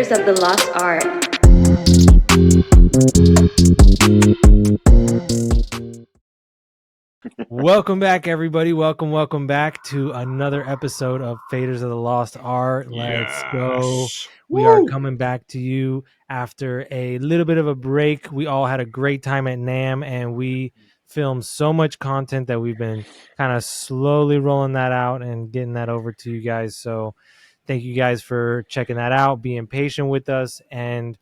Faders of the Lost Art. Welcome back, everybody. Welcome back to another episode of Faders of the Lost Art. Let's go. We are coming back to you after a little bit of a break. We all had a great time at NAMM, and we filmed so much content that we've been kind of slowly rolling that out and getting that over to you guys. So thank you guys for checking that out, being patient with us, and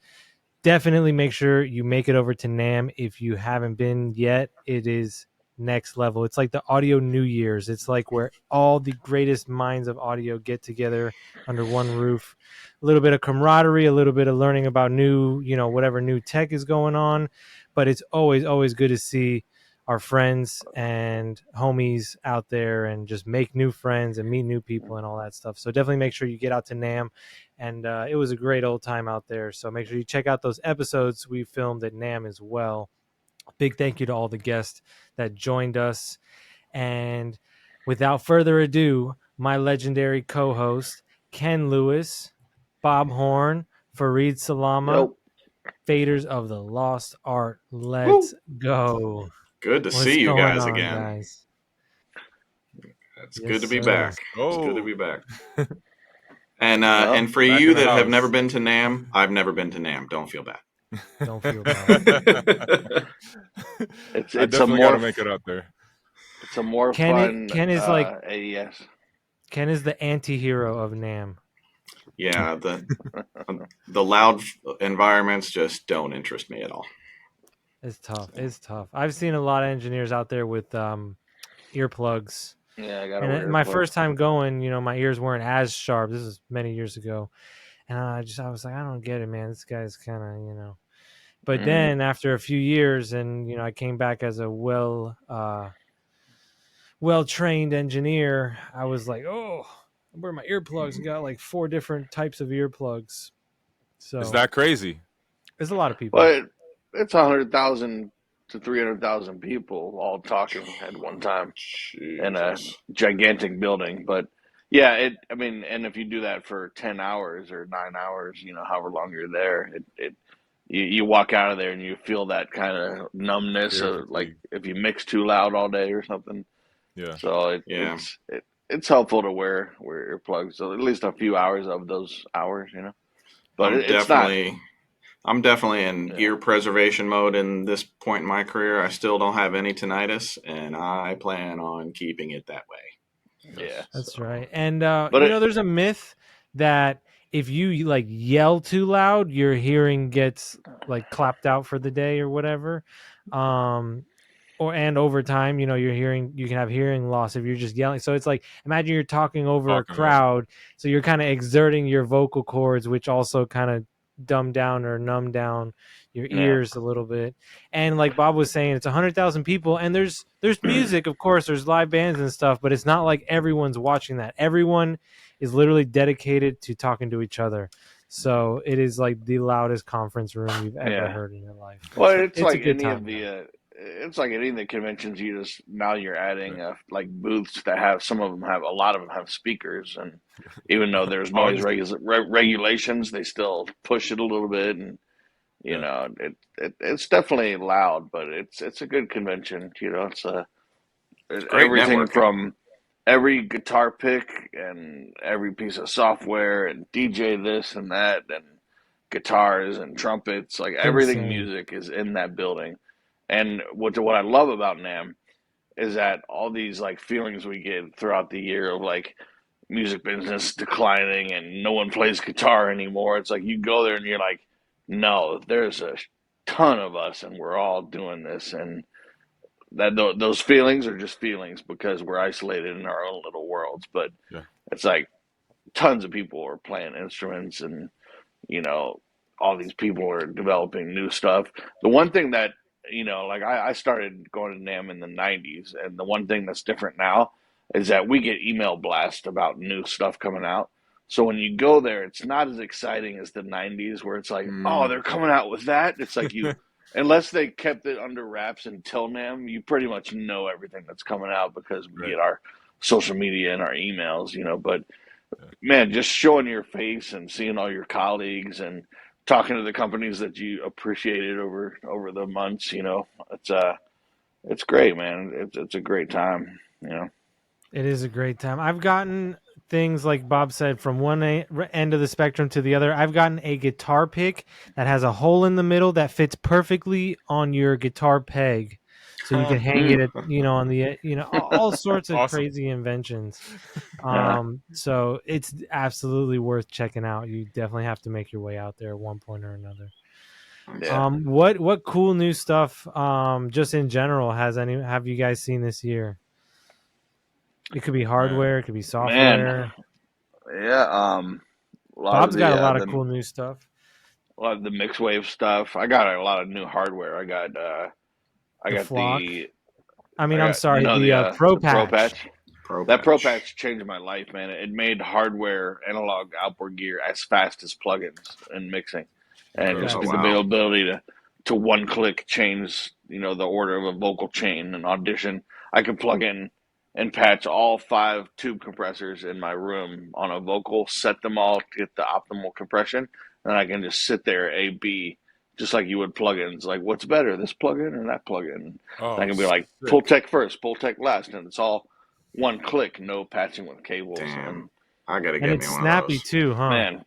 definitely make sure you make it over to NAMM if you haven't been yet. It is next level. It's like the audio New Year's. It's like where all the greatest minds of audio get together under one roof. A little bit of camaraderie, a little bit of learning about new, whatever new tech is going on. But it's always good to see our friends and homies out there and just make new friends and meet new people and all that stuff. So definitely make sure you get out to NAMM. And it was a great old time out there. So make sure you check out those episodes we filmed at NAMM as well. Big thank you to all the guests that joined us. And without further ado, my legendary co-host, Ken Lewis, Bob Horn, Fareed Salama, Faders of the Lost Art. Let's go. Good to What's see you going guys on, again. Guys? It's Yes, good to be sir. back. It's good to be back. And for back you in the that have house. never been to NAMM, I've never been to NAMM. Don't feel bad. Don't feel bad. I It's a definitely more got to make it out there. it's a more Ken fun. is like AES. Ken is the anti-hero of NAMM. Yeah, the loud environments just don't interest me at all. It's tough. I've seen a lot of engineers out there with earplugs. Yeah, I got And my first time going, my ears weren't as sharp. This is many years ago. And I was like, I don't get it, man. This guy's kind of, But then after a few years and, I came back as a well-trained engineer, I was like, oh, I wear my earplugs. I got like 4 different types of earplugs. So Is that crazy? there's a lot of people. But it's 100,000 to 300,000 people all talking at one time in a gigantic building. But yeah, and if you do that for 10 hours or 9 hours, however long you're there, you walk out of there and you feel that kind of numbness of like if you mix too loud all day or something. Yeah. So it's helpful to wear earplugs, so at least a few hours of those hours, But I'm definitely in ear preservation mode in this point in my career. I still don't have any tinnitus, and I plan on keeping it that way. Yeah, that's right. And there's a myth that if you like yell too loud, your hearing gets like clapped out for the day or whatever. And over time, you can have hearing loss if you're just yelling. So it's like, imagine you're talking over a crowd. So you're kind of exerting your vocal cords, which also kind of dumb down or numb down your ears a little bit. And like Bob was saying, it's 100,000 people, and there's music, of course, there's live bands and stuff, but it's not like everyone's watching that. Everyone is literally dedicated to talking to each other. So it is like the loudest conference room you've ever heard in your life. Well, it's like any of the it's like any of the conventions. Now you're adding like booths that have a lot of them have speakers, and even though there's noise regulations, they still push it a little bit, and it's definitely loud, but it's a good convention. It's everything from every guitar pick and every piece of software and DJ this and that and guitars and trumpets, like everything music is in that building. And what I love about NAMM is that all these like feelings we get throughout the year of like music business declining and no one plays guitar anymore. It's like you go there and you're like, no, there's a ton of us and we're all doing this, and that those feelings are just feelings because we're isolated in our own little worlds. But it's like tons of people are playing instruments, and all these people are developing new stuff. The one thing that like I started going to NAMM in the 90s, and the one thing that's different now is that we get email blasts about new stuff coming out. So when you go there, it's not as exciting as the 90s where it's like, oh, they're coming out with that. It's like unless they kept it under wraps until NAMM, you pretty much know everything that's coming out because we get our social media and our emails, But man, just showing your face and seeing all your colleagues and talking to the companies that you appreciated over the months, it's great, man. It's a great time, It is a great time. I've gotten things like Bob said from one end of the spectrum to the other. I've gotten a guitar pick that has a hole in the middle that fits perfectly on your guitar peg, so you can hang it at, on the, all sorts of Awesome. crazy inventions. Yeah. So it's absolutely worth checking out. You definitely have to make your way out there at one point or another. Yeah. What cool new stuff just in general have you guys seen this year? It could be hardware, it could be software. Man, yeah. Bob's got a lot of cool new stuff. A lot of the MixWave stuff. I got a lot of new hardware. I got Flock. the Pro Patch. That Pro Patch changed my life, man. It made hardware analog outboard gear as fast as plugins and mixing, and just the availability to one click change the order of a vocal chain and audition. I could plug in and patch all 5 tube compressors in my room on a vocal, set them all to get the optimal compression, and I can just sit there A/B just like you would plugins. Like, what's better, this plugin or that plugin? I can be like, pull tech first, pull tech last, and it's all one click, no patching with cables. Damn. I gotta get me one of those. And it's snappy too, huh? Man,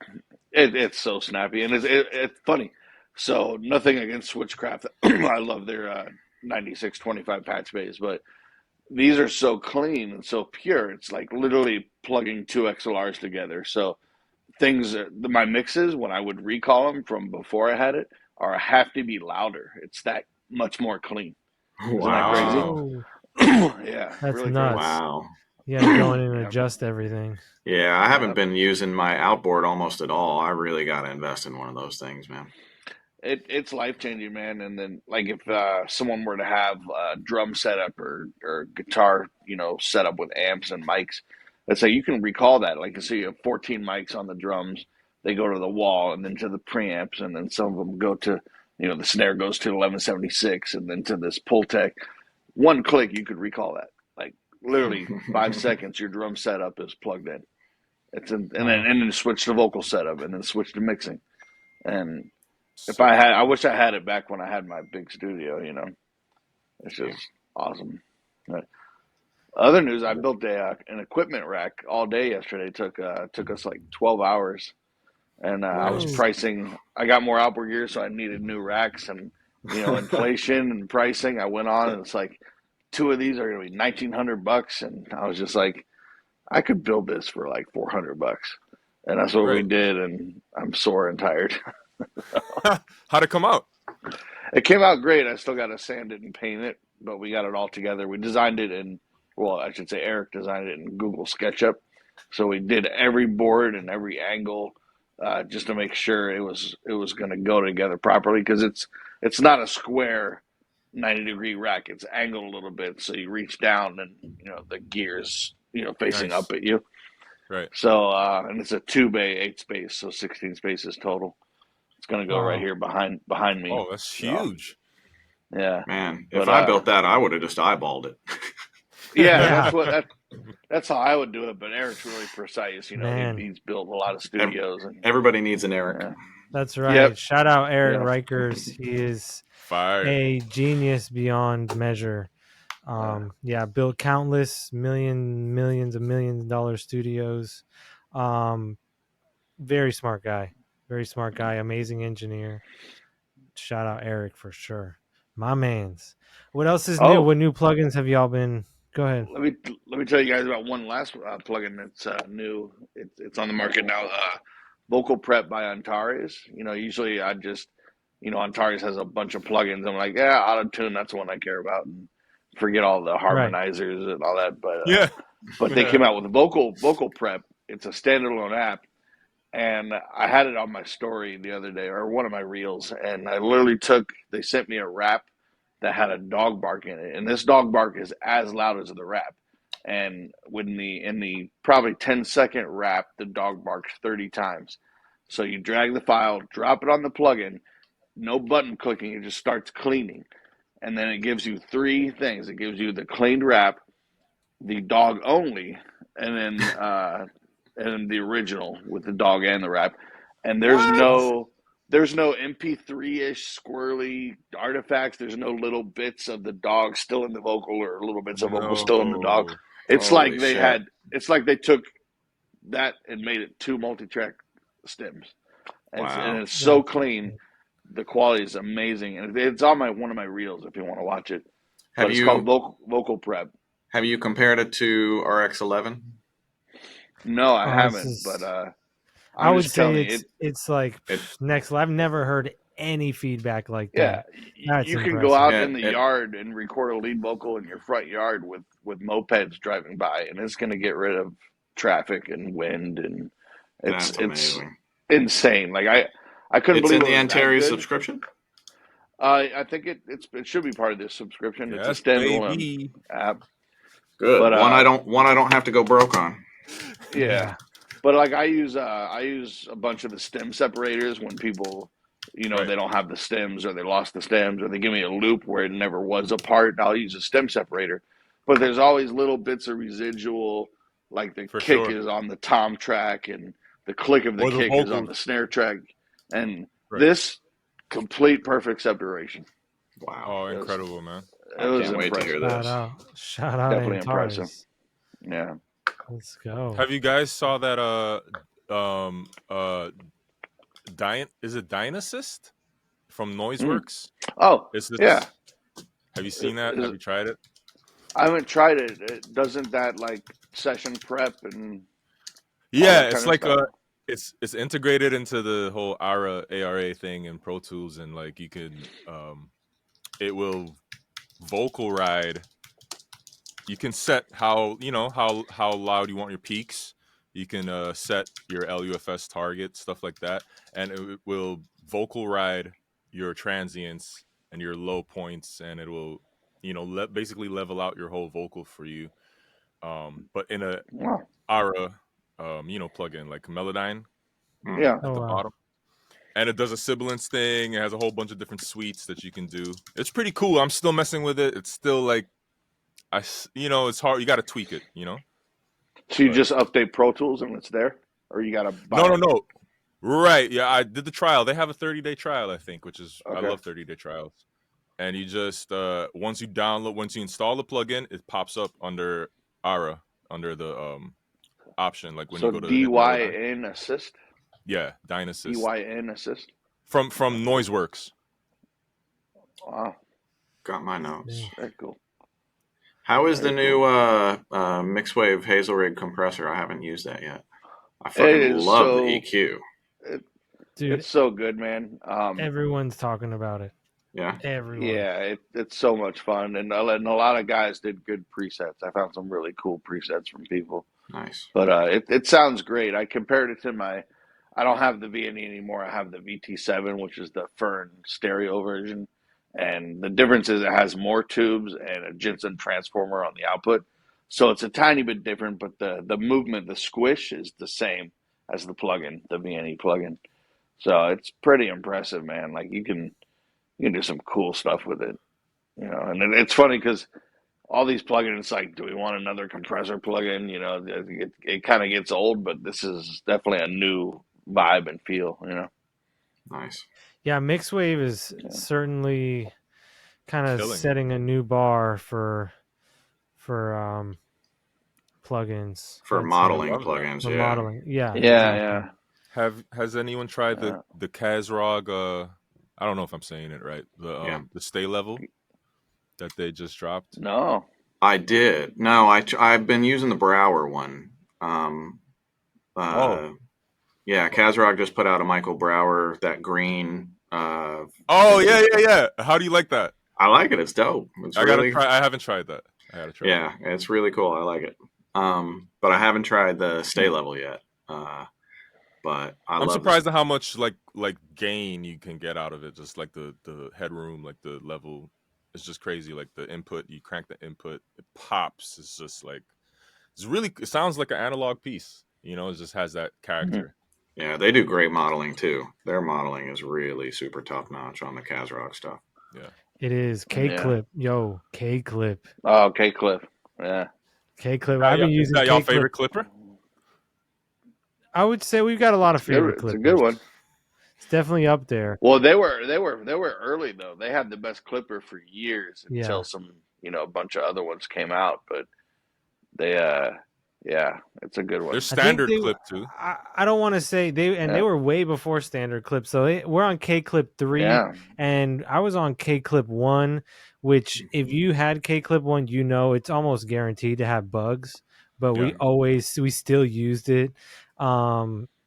it's so snappy, and it's funny. So nothing against Switchcraft. I love their 9625 patch bays, but these are so clean and so pure. It's like literally plugging 2 XLRs together. So my mixes, when I would recall them from before I had it, have to be louder. It's that much more clean. Isn't that crazy? Yeah, that's really nuts. crazy. Wow. You gotta go in and adjust everything. Yeah, I haven't been using my outboard almost at all. I really gotta invest in one of those things, man. It's life changing, man. And then, like, if someone were to have a drum setup or guitar, setup with amps and mics, let's say you can recall that. Like, so you have 14 mics on the drums. They go to the wall and then to the preamps, and then some of them go to, the snare goes to 1176, and then to this Pultec. One click, you could recall that. Like, literally 5 seconds, your drum setup is plugged in. And then switch to vocal setup, and then switch to mixing. And I wish I had it back when I had my big studio. It's just awesome. Other news: I built an equipment rack all day yesterday. Took us like 12 hours, and I was pricing. I got more outboard gear, so I needed new racks, and inflation and pricing. I went on, and it's like 2 of these are going to be $1,900, and I was just like, I could build this for like $400, and that's what we did. And I'm sore and tired. How'd it come out? It came out great. I still got to sand it and paint it, but we got it all together. We designed it I should say Eric designed it in Google SketchUp. So we did every board and every angle just to make sure it was going to go together properly, because it's not a square 90-degree rack. It's angled a little bit, so you reach down and the gears facing up at you. Right. So and it's a 2-bay 8 space, so 16 spaces total. It's going to go right here behind me. Oh, that's huge. Yeah, man. If I built that, I would have just eyeballed it. Yeah, that's how I would do it. But Eric's really precise. He's built a lot of studios. Everybody needs an Eric. Yeah. That's right. Yep. Shout out Eric Reichers. He is a genius beyond measure. Built countless millions of dollar studios. Very smart guy. Amazing engineer. Shout out Eric for sure. My man's. What else is new? What new plugins have y'all been? Go ahead. Let me tell you guys about one last plugin that's new. It's on the market now. Vocal Prep by Antares. Usually I just, Antares has a bunch of plugins. I'm like, yeah, auto tune. That's the one I care about, and forget all the harmonizers and all that. But but they came out with Vocal Prep. It's a standalone app. And I had it on my story the other day, or one of my reels, and I literally they sent me a rap that had a dog bark in it. And this dog bark is as loud as the rap. And in the probably 10-second rap, the dog barks 30 times. So you drag the file, drop it on the plugin, no button clicking, it just starts cleaning. And then it gives you 3 things. It gives you the cleaned rap, the dog only, and then and the original with the dog and the rap. And What? there's no MP3-ish squirrely artifacts. There's no little bits of the dog still in the vocal or little bits of vocal still in the dog. No. It's Holy like they shit. had. It's like they took that and made it 2 multi-track stems, and it's so clean. The quality is amazing, and it's on one of my reels if you want to watch it. But it's called Vocal Prep. Have you compared it to RX-11? No, I haven't. But I would say it's like next level. I've never heard any feedback like that. Yeah, you can go out in the yard and record a lead vocal in your front yard with mopeds driving by, and it's going to get rid of traffic and wind, and it's insane. Like I couldn't believe it's in the Antares subscription. I think it should be part of this subscription. Yes, it's a standalone app. Good. But one I don't have to go broke on. Yeah. But like I use a bunch of the stem separators when people, they don't have the stems or they lost the stems or they give me a loop where it never was a part. I'll use a stem separator. But there's always little bits of residual, like the kick is on the tom track and the click of the kick is on the snare track. And this complete perfect separation. Wow. Oh, incredible, man. I can't wait to hear this. Shout out Definitely Antares. impressive. Yeah. Let's go. Have you guys saw that is it DynAssist from Noiseworks? Oh, yeah. Have you seen that? Have you tried it? I haven't tried it. Doesn't that like session prep and it's like it's integrated into the whole ARA thing in Pro Tools, and like you can it will vocal ride. You can set how loud you want your peaks. You can set your LUFS target, stuff like that, and it will vocal ride your transients and your low points, and it will basically level out your whole vocal for you. But in a ARA plugin like Melodyne, yeah, at the bottom. And it does a sibilance thing. It has a whole bunch of different suites that you can do. It's pretty cool. I'm still messing with it. It's still like, it's hard. You got to tweak it, So you just update Pro Tools and it's there? Or you got to buy it? No. Right. Yeah, I did the trial. They have a 30-day trial, I think, which is, I love 30-day trials. And you just, once you install the plugin, it pops up under ARA, under the option. Like when you go to DynAssist? Yeah, DynAssist. DynAssist? From Noiseworks. Wow. Got my notes. Very cool. How is the new MixWave Hazelrigg compressor? I haven't used that yet. I fucking love the EQ. Dude, it's so good, man. Everyone's talking about it. Yeah. Everyone. Yeah, it's so much fun. And a lot of guys did good presets. I found some really cool presets from people. Nice. But it sounds great. I compared it to I don't have the VNE anymore. I have the VT7, which is the Fern stereo version. And the difference is it has more tubes and a Jensen transformer on the output. So it's a tiny bit different, but the movement, the squish is the same as the plugin, the VNE plugin. So it's pretty impressive, man. Like you can do some cool stuff with it. And it's funny because all these plugins, like, do we want another compressor plugin? It kind of gets old, but this is definitely a new vibe and feel, Nice. Yeah, MixWave is certainly kind of setting a new bar for plugins. For modeling plugins, for modeling. Yeah. Yeah. Has anyone tried the Kazrog? I don't know if I'm saying it right. The Sta-Level that they just dropped. No, I did. No, I've been using the Brauer one. Yeah, Kazrog just put out a Michael Brauer, that green. Yeah. How do you like that? I like it. It's dope. I gotta try. I haven't tried that. I gotta try. Yeah, it's really cool. I like it. But I haven't tried the Sta-Level yet. But I'm surprised at how much like gain you can get out of it. Just like the headroom, like the level, it's just crazy. Like the input, you crank the input, it pops. It's just like it sounds like an analog piece. It just has that character. Mm-hmm. Yeah, they do great modeling too. Their modeling is really super top notch on the Kazrog stuff. Yeah, it is. KClip, yo, KClip. Oh, KClip, yeah. KClip. I've been using. Is that y'all favorite clipper? I would say we've got a lot of favorite It's clippers. a good one. It's definitely up there. Well, they were early though. They had the best clipper for years until a bunch of other ones came out. But they, it's a good one. There's standard clip too. I don't want to say they were way before standard clip. So we're on KClip 3, and I was on KClip 1. Which, if you had KClip 1, it's almost guaranteed to have bugs. But we still used it.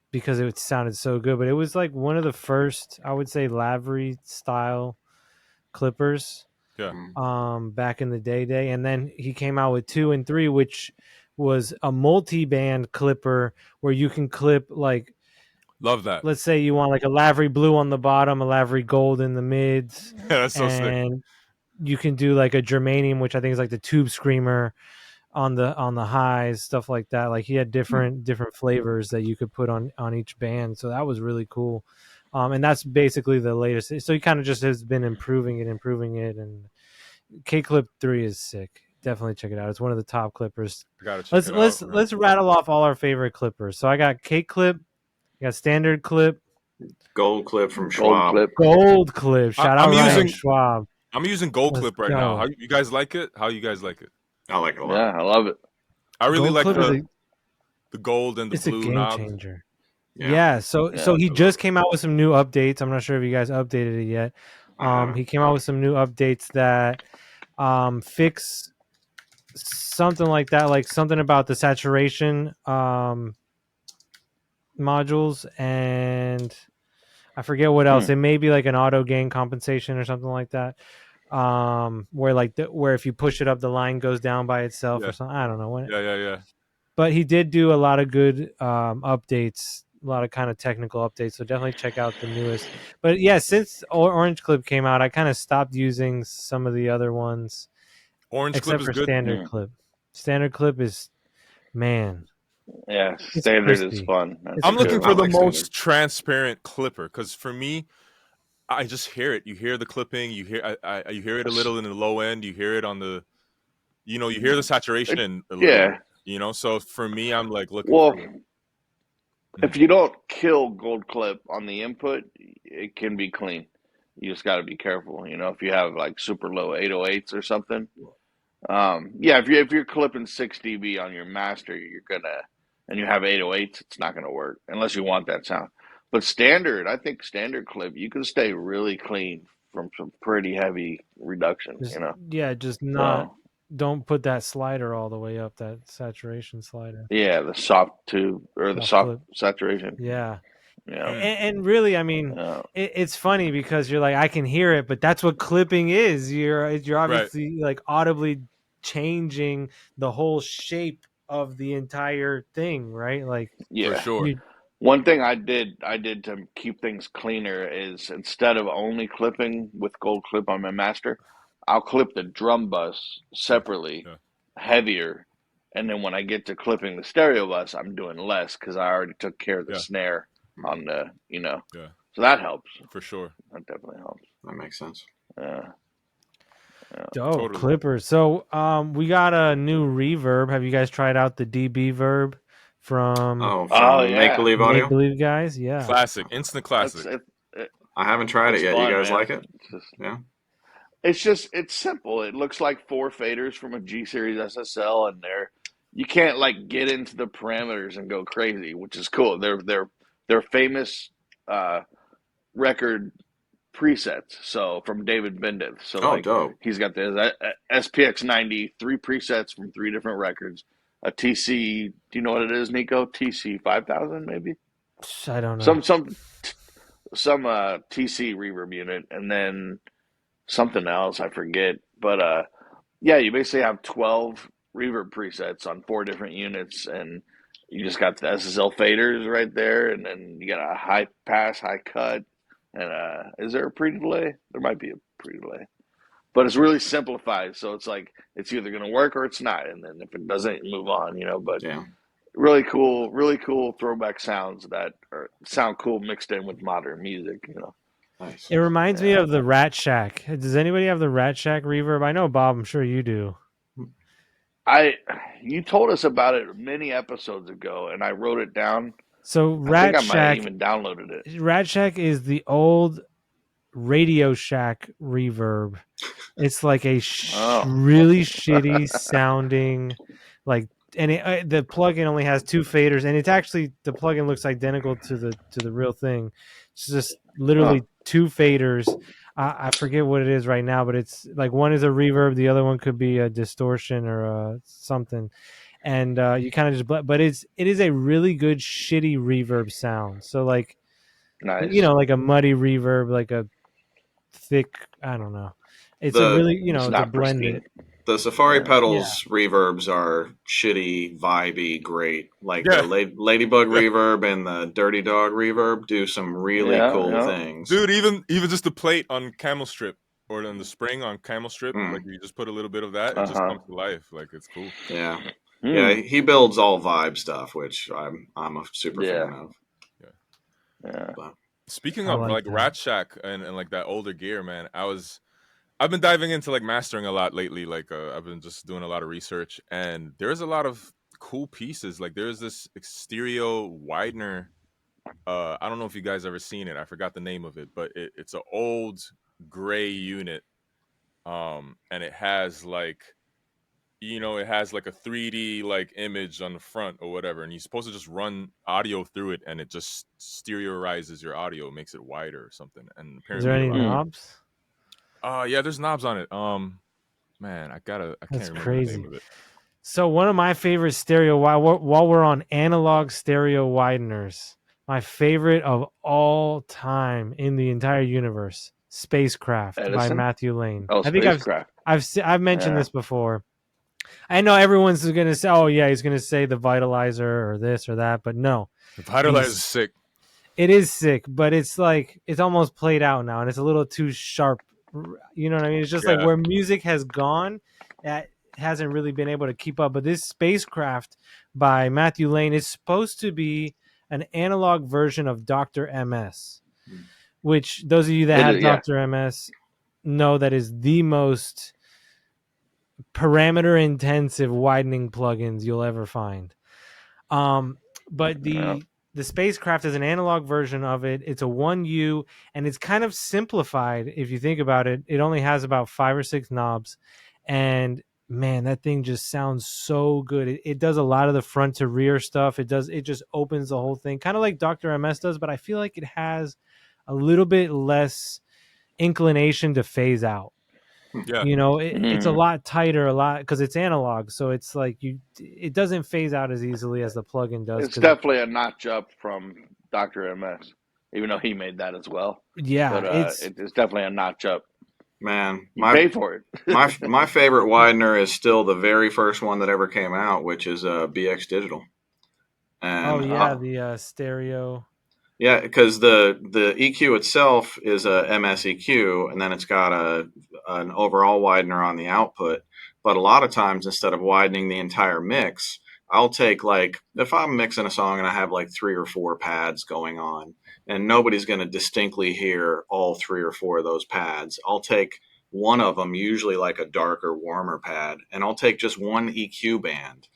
Because it sounded so good, but it was like one of the first, I would say, Lavery style clippers. Back in the day, and then he came out with 2 and 3, which was a multi-band clipper where you can clip like. Love that. Let's say you want like a Lavery blue on the bottom, a Lavery gold in the mids. That's so sick. And you can do like a germanium, which I think is like the tube screamer on the highs, stuff like that. Like he had different flavors that you could put on each band, so that was really cool. And that's basically the latest. So he kind of just has been improving it, and KClip 3 is sick. Definitely check it out. It's one of the top clippers. Let's rattle off all our favorite clippers. So I got KClip, I got standard clip, gold clip from Schwab, gold clip. Shout out Ryan Schwab. I'm using gold clip right now. How you guys like it? I like it a lot. Yeah, I love it. I really like the gold and the blue game knob. Changer. Yeah. So he just came out with some new updates. I'm not sure if you guys updated it yet. He came out with some new updates that fix something like that, like something about the saturation modules, and I forget what else. It may be like an auto gain compensation or something like that. Where if you push it up, the line goes down by itself or something. I don't know. Yeah. But he did do a lot of good updates, a lot of kind of technical updates. So definitely check out the newest. But yeah, since Orange Clip came out, I kind of stopped using some of the other ones. Orange Clip is good. Standard Clip. Standard Clip is, man. Yeah, standard is fun. I'm looking for the most transparent clipper because for me, I just hear it. You hear the clipping. You hear you hear it a little in the low end. You hear it on the, you hear the saturation. So for me, I'm like looking. Well, if you don't kill gold clip on the input, it can be clean. You just got to be careful. If you have like super low 808s or something. If you're clipping 6 dB on your master, and you have 808s, it's not gonna work unless you want that sound. But I think standard clip, you can stay really clean from some pretty heavy reductions, just not, don't put that slider all the way up, that saturation slider. Yeah, the soft tube or the soft saturation. Yeah. And really, I mean, it's funny because you're like, I can hear it, but that's what clipping is. You're obviously like audibly changing the whole shape of the entire thing, right? Like, for sure. One thing I did to keep things cleaner is instead of only clipping with gold clip on my master, I'll clip the drum bus separately, heavier, and then when I get to clipping the stereo bus, I'm doing less because I already took care of the snare on the, so that helps for sure. That definitely helps. That makes sense. Dope clippers. So we got a new reverb. Have you guys tried out the DB Verb from Make Believe Audio? Make Believe guys? Yeah, classic, instant classic. I haven't tried it yet. Fun, you guys like it? It's simple. It looks like 4 faders from a G series SSL, and you can't like get into the parameters and go crazy, which is cool. They're famous record presets. So from David Bendeth. So dope. He's got the SPX 90, 3 presets from 3 different records. A TC, do you know what it is, Nico? TC 5000 maybe? I don't know. Some TC reverb unit, and then something else I forget. But you basically have 12 reverb presets on 4 different units, and you just got the SSL faders right there, and then you got a high pass, high cut, and is there a pre-delay? There might be a pre-delay. But it's really simplified, so it's like it's either going to work or it's not, and then if it doesn't, you move on, But really cool throwback sounds that sound cool mixed in with modern music, Nice. It reminds me of the Ratshack. Does anybody have the Ratshack reverb? I know, Bob. I'm sure you do. You told us about it many episodes ago, and I wrote it down. So I think I might have Ratshack, even downloaded it. Ratshack is the old Radio Shack reverb. It's like a really shitty sounding, like, and the plugin only has 2 faders, and it's actually, the plugin looks identical to the real thing. It's just literally 2 faders. I forget what it is right now, but it's like one is a reverb, the other one could be a distortion or something, and you kind of just, but it is a really good shitty reverb sound. So like, nice. like a muddy reverb, like a thick, I don't know. It's a really, it's a blending. The Safari Pedals reverbs are shitty, vibey, great. Like the Ladybug reverb and the Dirty Dog reverb do some really cool things. Dude, even just the plate on Camel Strip or on the spring on Camel Strip, like you just put a little bit of that, it just comes to life. Like, it's cool. Yeah. Yeah, he builds all vibe stuff, which I'm a super fan of. Yeah. But speaking of like Ratshack and like that older gear, man, I've been diving into like mastering a lot lately. Like I've been just doing a lot of research, and there's a lot of cool pieces. Like there's this stereo Widener. I don't know if you guys ever seen it. I forgot the name of it, but it's an old gray unit. And it has like, it has like a 3D like image on the front or whatever, and you're supposed to just run audio through it, and it just stereoizes your audio, makes it wider or something. And apparently, is there any knobs? Yeah, there's knobs on it. Man, I can't remember crazy. the name of it. So one of my favorite stereo, while we're on analog stereo Wideners, my favorite of all time in the entire universe, Spacecraft by Matthew Lane. Oh, I think I've mentioned this before. I know everyone's going to say, oh yeah, he's going to say the Vitalizer or this or that, but no. The Vitalizer is sick. It is sick, but it's like, it's almost played out now, and it's a little too sharp. You know what I mean? It's just like where music has gone, that hasn't really been able to keep up. But this Spacecraft by Matthew Lane is supposed to be an analog version of Dr. MS, which those of you that have Dr. MS know that is the most parameter intensive widening plugins you'll ever find. But the Spacecraft is an analog version of it. It's a 1U, and it's kind of simplified if you think about it. It only has about 5 or 6 knobs, and man, that thing just sounds so good. It does a lot of the front to rear stuff. It just opens the whole thing, kind of like Dr. MS does, but I feel like it has a little bit less inclination to phase out. Yeah. It's a lot tighter, because it's analog, so it's like it doesn't phase out as easily as the plugin does. It's definitely a notch up from Dr. MS, even though he made that as well. Yeah, but it's definitely a notch up. Man, you pay for it. my favorite Widener is still the very first one that ever came out, which is BX Digital. And, the stereo. Yeah, because the EQ itself is a MS EQ, and then it's got an overall widener on the output. But a lot of times, instead of widening the entire mix, I'll take, like, if I'm mixing a song and I have like 3 or 4 pads going on, and nobody's going to distinctly hear all 3 or 4 of those pads, I'll take one of them, usually like a darker, warmer pad, and I'll take just one EQ band,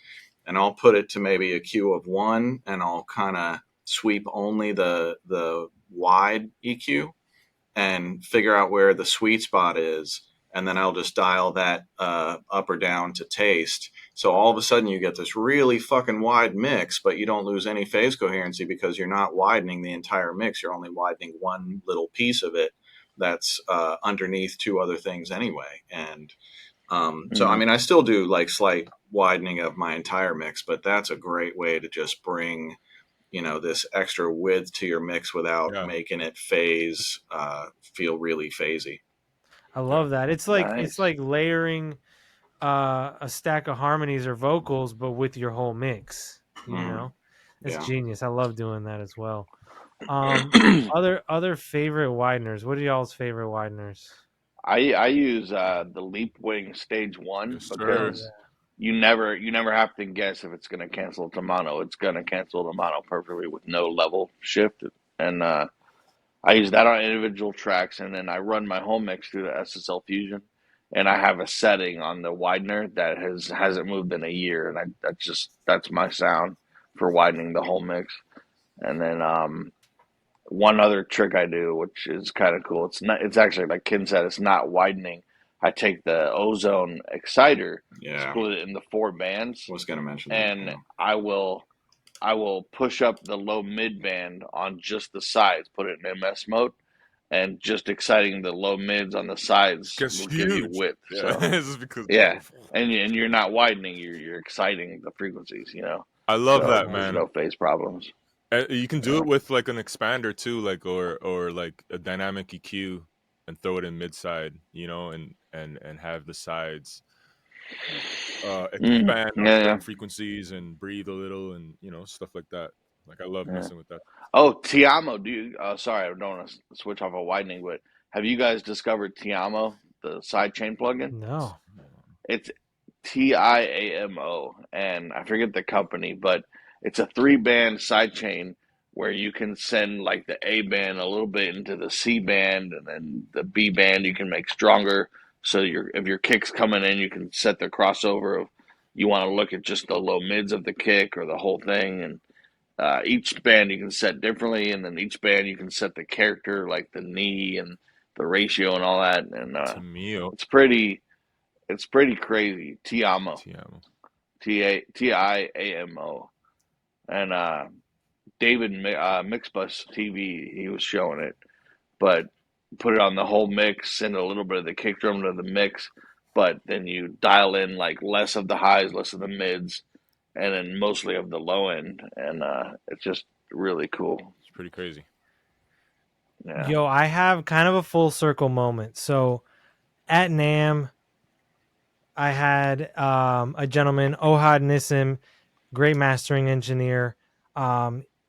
and I'll put it to maybe a Q of 1, and I'll kind of sweep only the wide EQ and figure out where the sweet spot is, and then I'll just dial that up or down to taste. So all of a sudden you get this really fucking wide mix, but you don't lose any phase coherency because you're not widening the entire mix. You're only widening one little piece of it that's underneath 2 other things anyway. And so, I mean, I still do like slight widening of my entire mix, but that's a great way to just bring this extra width to your mix without making it feel really phasey. I love that. It's like It's like layering a stack of harmonies or vocals, but with your whole mix. It's genius. I love doing that as well. Other favorite wideners. What are y'all's favorite wideners? I use the Leapwing StageOne because you never have to guess if it's going to cancel to mono. It's going to cancel to mono perfectly with no level shift. And I use that on individual tracks, and then I run my whole mix through the SSL Fusion, and I have a setting on the widener that hasn't moved in a year, and that's my sound for widening the whole mix. And then one other trick I do, which is kind of cool. It's actually like Ken said, it's not widening. I take the Ozone exciter, split it into 4 bands. I was going to mention and that. I will push up the low mid band on just the sides, put it in MS mode, and just exciting the low mids on the sides will give you width. Yeah. So because and you're not widening, you're exciting the frequencies. I love that, there's man. no phase problems. You can do it with like an expander too, like or like a dynamic EQ, and throw it in mid side, and have the sides expand on certain frequencies and breathe a little, and stuff like that. Like I love messing with that. Oh, Tiamo, do you? Sorry, I don't want to switch off of widening, but have you guys discovered Tiamo, the sidechain plugin? No. It's Tiamo, and I forget the company, but it's a 3-band sidechain where you can send like the A band a little bit into the C band, and then the B band you can make stronger. So if your kick's coming in, you can set the crossover of you want to look at just the low mids of the kick or the whole thing, and each band you can set differently, and then each band you can set the character, like the knee and the ratio and all that, and it's pretty crazy. Tiamo. Tiamo. And David Mixbus TV, he was showing it, but put it on the whole mix, send a little bit of the kick drum to the mix, but then you dial in like less of the highs, less of the mids, and then mostly of the low end, and it's just really cool. It's pretty crazy. Yeah. Yo, I have kind of a full circle moment. So at NAMM, I had a gentleman, Ohad Nissim, great mastering engineer.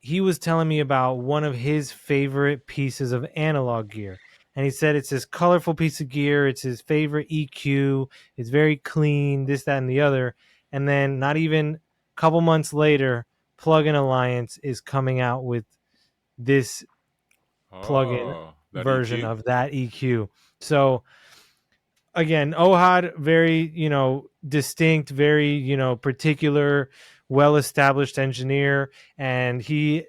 He was telling me about one of his favorite pieces of analog gear. And he said it's this colorful piece of gear. It's his favorite EQ. It's very clean, this, that, and the other. And then not even a couple months later, Plugin Alliance is coming out with this plugin version EQ? of that EQ. So again, Ohad, very, distinct, very, particular, well-established engineer. And he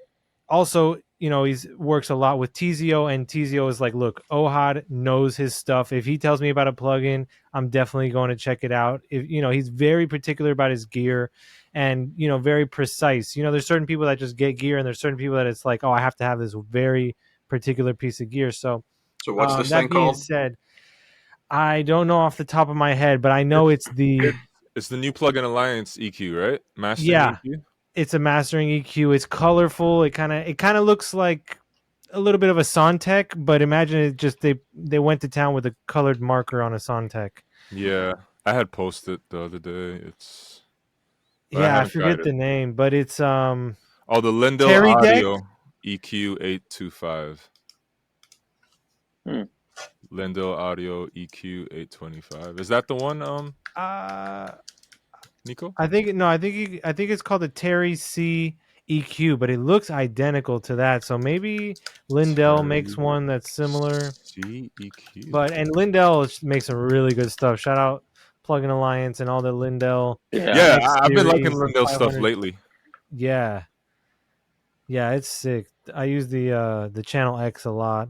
also, he works a lot with Tizio, and Tizio is like, look, Ohad knows his stuff. If he tells me about a plugin, I'm definitely going to check it out. If, he's very particular about his gear and, very precise. There's certain people that just get gear, and there's certain people that it's like, oh, I have to have this very particular piece of gear. So what's this that thing being called? said, I don't know off the top of my head, but I know it's the new Plugin Alliance EQ, right? Mastering EQ? It's a mastering EQ. It's colorful. It kind of looks like a little bit of a Soundtech, but imagine it just they went to town with a colored marker on a Soundtech. Yeah, I had posted the other day. I forget the name, but it's the Lindell Terry Audio Deck? EQ 825. Lindell Audio EQ 825. Is that the one? Nico? I think it's called the Terry C EQ, but it looks identical to that. So maybe Lindell makes one that's similar. C EQ. And Lindell makes some really good stuff. Shout out Plugin Alliance and all the Lindell. Yeah, I've been liking Lindell stuff lately. Yeah, it's sick. I use the Channel X a lot,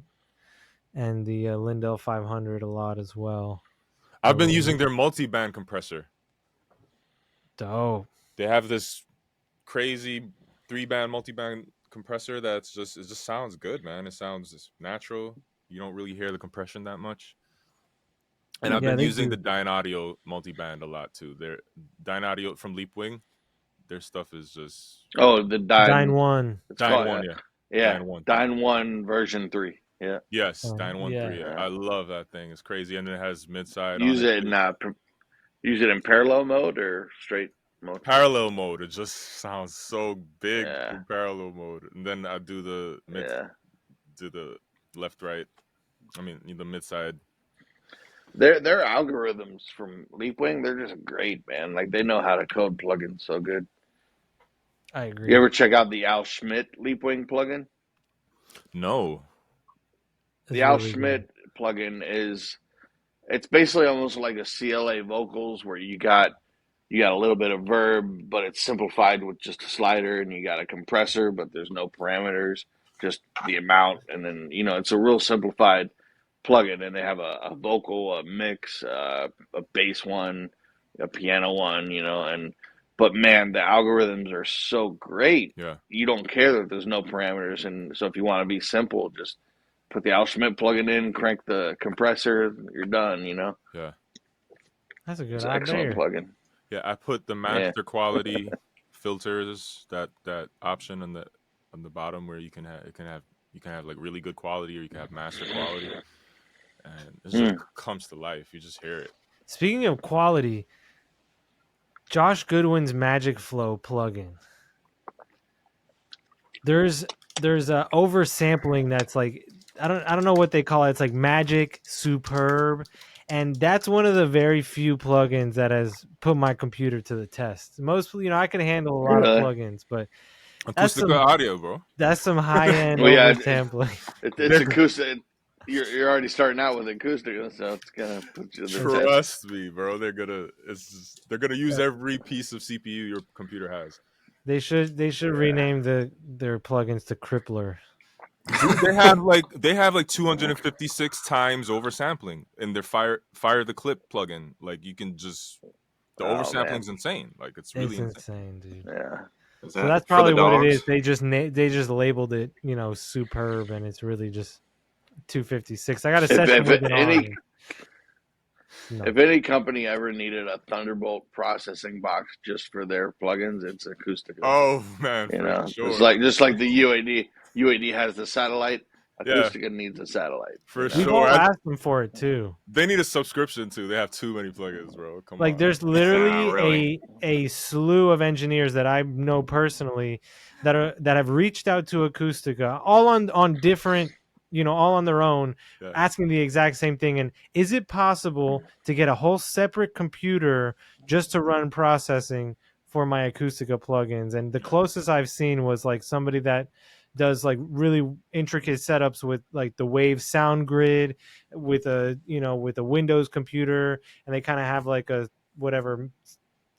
and the Lindell 500 a lot as well. I've been using their multi-band compressor. Dope. They have this crazy 3-band multi-band compressor it just sounds good, man. It sounds just natural. You don't really hear the compression that much. And I've been using the DynAudio multi-band a lot too. Their DynAudio from Leapwing, their stuff is just the DynOne. DynOne, yeah. DynOne version 3. Yeah. Yes, DynOne 3. I love that thing. It's crazy, and it has mid-side. Use it in parallel mode or straight mode? Parallel mode. It just sounds so big in parallel mode. And then I do the do the left right. I mean the mid-side. Their algorithms from Leapwing, they're just great, man. Like they know how to code plugins so good. I agree. You ever check out the Al Schmidt Leapwing plugin? No. The Al Schmidt plugin it's basically almost like a CLA vocals where you got you got a little bit of Verb, but it's simplified with just a slider, and you got a compressor, but there's no parameters, just the amount, and then it's a real simplified plugin, and they have a vocal, a mix, a bass one, a piano one, but man, the algorithms are so great. Yeah. You don't care that there's no parameters, and so if you want to be simple, just put the Al Schmidt plugin in, crank the compressor, you're done. Yeah. That's a good It's an excellent plugin. Yeah, I put the master quality filters, that option on the bottom where you can have like really good quality, or you can have master quality, and it just comes to life. You just hear it. Speaking of quality, Josh Gudwin's Magic Flow plugin. There's a oversampling that's like I don't know what they call it. It's like Magic Superb, and that's one of the very few plugins that has put my computer to the test. Most I can handle a lot of plugins, but acoustic audio, bro. That's some high end oversampling. It's acoustic. You're already starting out with acoustic, so it's gonna put you. Trust me, bro. They're gonna use every piece of CPU your computer has. They should rename their plugins to Crippler. Dude, they have like 256 times oversampling in their fire the clip plugin. Like you can just the oversampling's insane. Like it's really insane, dude. Yeah. So that's probably what it is. They just labeled it, superb, and it's really just 256. I got a session with it on. If any company ever needed a Thunderbolt processing box just for their plugins, it's Acoustica. Oh man, sure. It's just like the UAD. UAD has the satellite. Acoustica needs a satellite. For sure. We've all asked them for it too. They need a subscription too. They have too many plugins, bro. Come on. There's literally a slew of engineers that I know personally that have reached out to Acoustica, all on different, all on their own, asking the exact same thing. And is it possible to get a whole separate computer just to run processing for my Acoustica plugins? And the closest I've seen was like somebody that does like really intricate setups with like the Wave sound grid with a Windows computer, and they kind of have like a whatever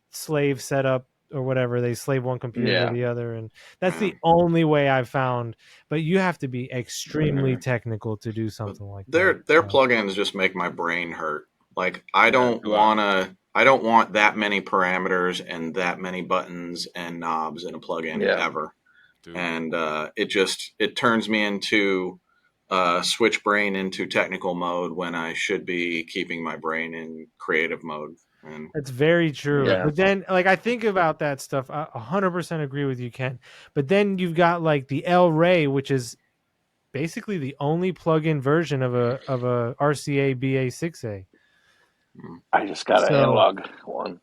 slave setup or whatever. They slave one computer to the other, and that's the only way I've found. But you have to be extremely technical to do something like that. Their plugins just make my brain hurt. Like I don't want that many parameters and that many buttons and knobs in a plugin ever. Dude. And it turns me into switch brain into technical mode when I should be keeping my brain in creative mode. And that's very true. Yeah. But then, like, I think about that stuff. I 100% agree with you, Ken. But then you've got like the L Ray, which is basically the only plug-in version of a RCA BA6A. I just got an analog one.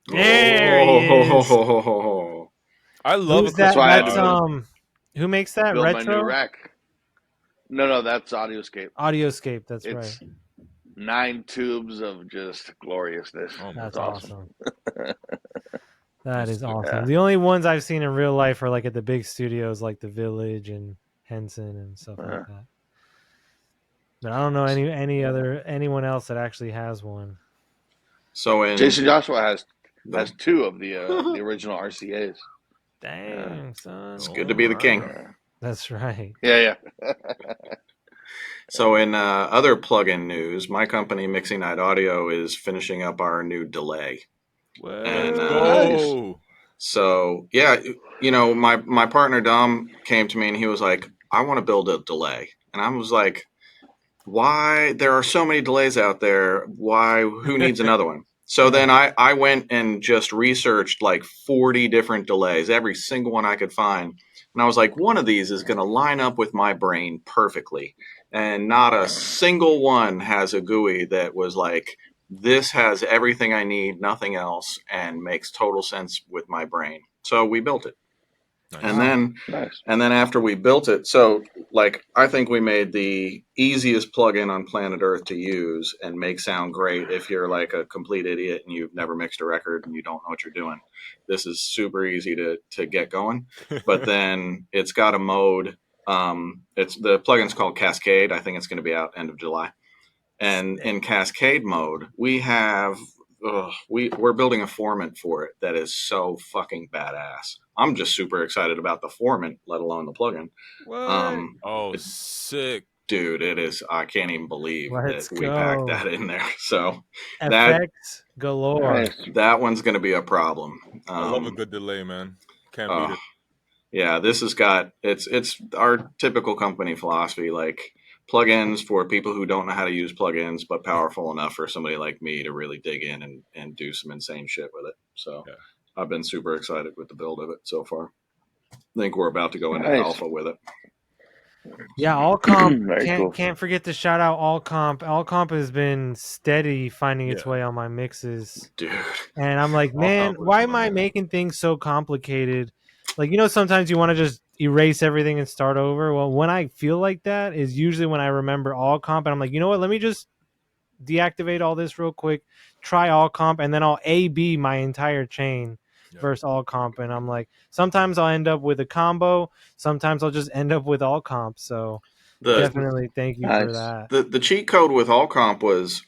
There he is. I love it. That's who makes that? Build Retro? My new rack. No, that's Audioscape. Audioscape, that's right. 9 tubes of just gloriousness. Oh, that's awesome. That is awesome. Yeah. The only ones I've seen in real life are like at the big studios like the Village and Henson and stuff like that. But I don't know anyone else that actually has one. So Jason Joshua has 2 of the original RCAs. Dang, son. It's good to be the king. That's right. Yeah. So in other plugin news, my company, Mixing Night Audio, is finishing up our new delay. Whoa. And so, my partner Dom came to me and he was like, I want to build a delay. And I was like, why? There are so many delays out there. Why? Who needs another one? So then I went and just researched like 40 different delays, every single one I could find. And I was like, one of these is going to line up with my brain perfectly. And not a single one has a GUI that was like, this has everything I need, nothing else, and makes total sense with my brain. So we built it. Nice. And then after we built it, so like I think we made the easiest plugin on planet Earth to use and make sound great if you're like a complete idiot and you've never mixed a record and you don't know what you're doing. This is super easy to get going. But then it's got a mode. The plugin's called Cascade. I think it's going to be out end of July. And in Cascade mode, we have we're building a formant for it that is so fucking badass. I'm just super excited about the formant, let alone the plugin. Sick. Dude, it is. I can't even believe that we packed that in there. So effects galore. That one's going to be a problem. I love a good delay, man. Can't beat it. Yeah, this has got it's our typical company philosophy, like plugins for people who don't know how to use plugins, but powerful enough for somebody like me to really dig in and do some insane shit with it. So I've been super excited with the build of it so far. I think we're about to go into alpha with it. Yeah, Allcomp can't forget to shout out Allcomp. Allcomp has been steady finding its way on my mixes, dude. And I'm like, man, why am I making things so complicated? Like, sometimes you want to just erase everything and start over. Well, when I feel like that is usually when I remember Allcomp, and I'm like, you know what? Let me just deactivate all this real quick, try Allcomp, and then I'll A/B my entire chain versus Allcomp. And I'm like, sometimes I'll end up with a combo, sometimes I'll just end up with Allcomp. So definitely thank you for that. The cheat code with Allcomp was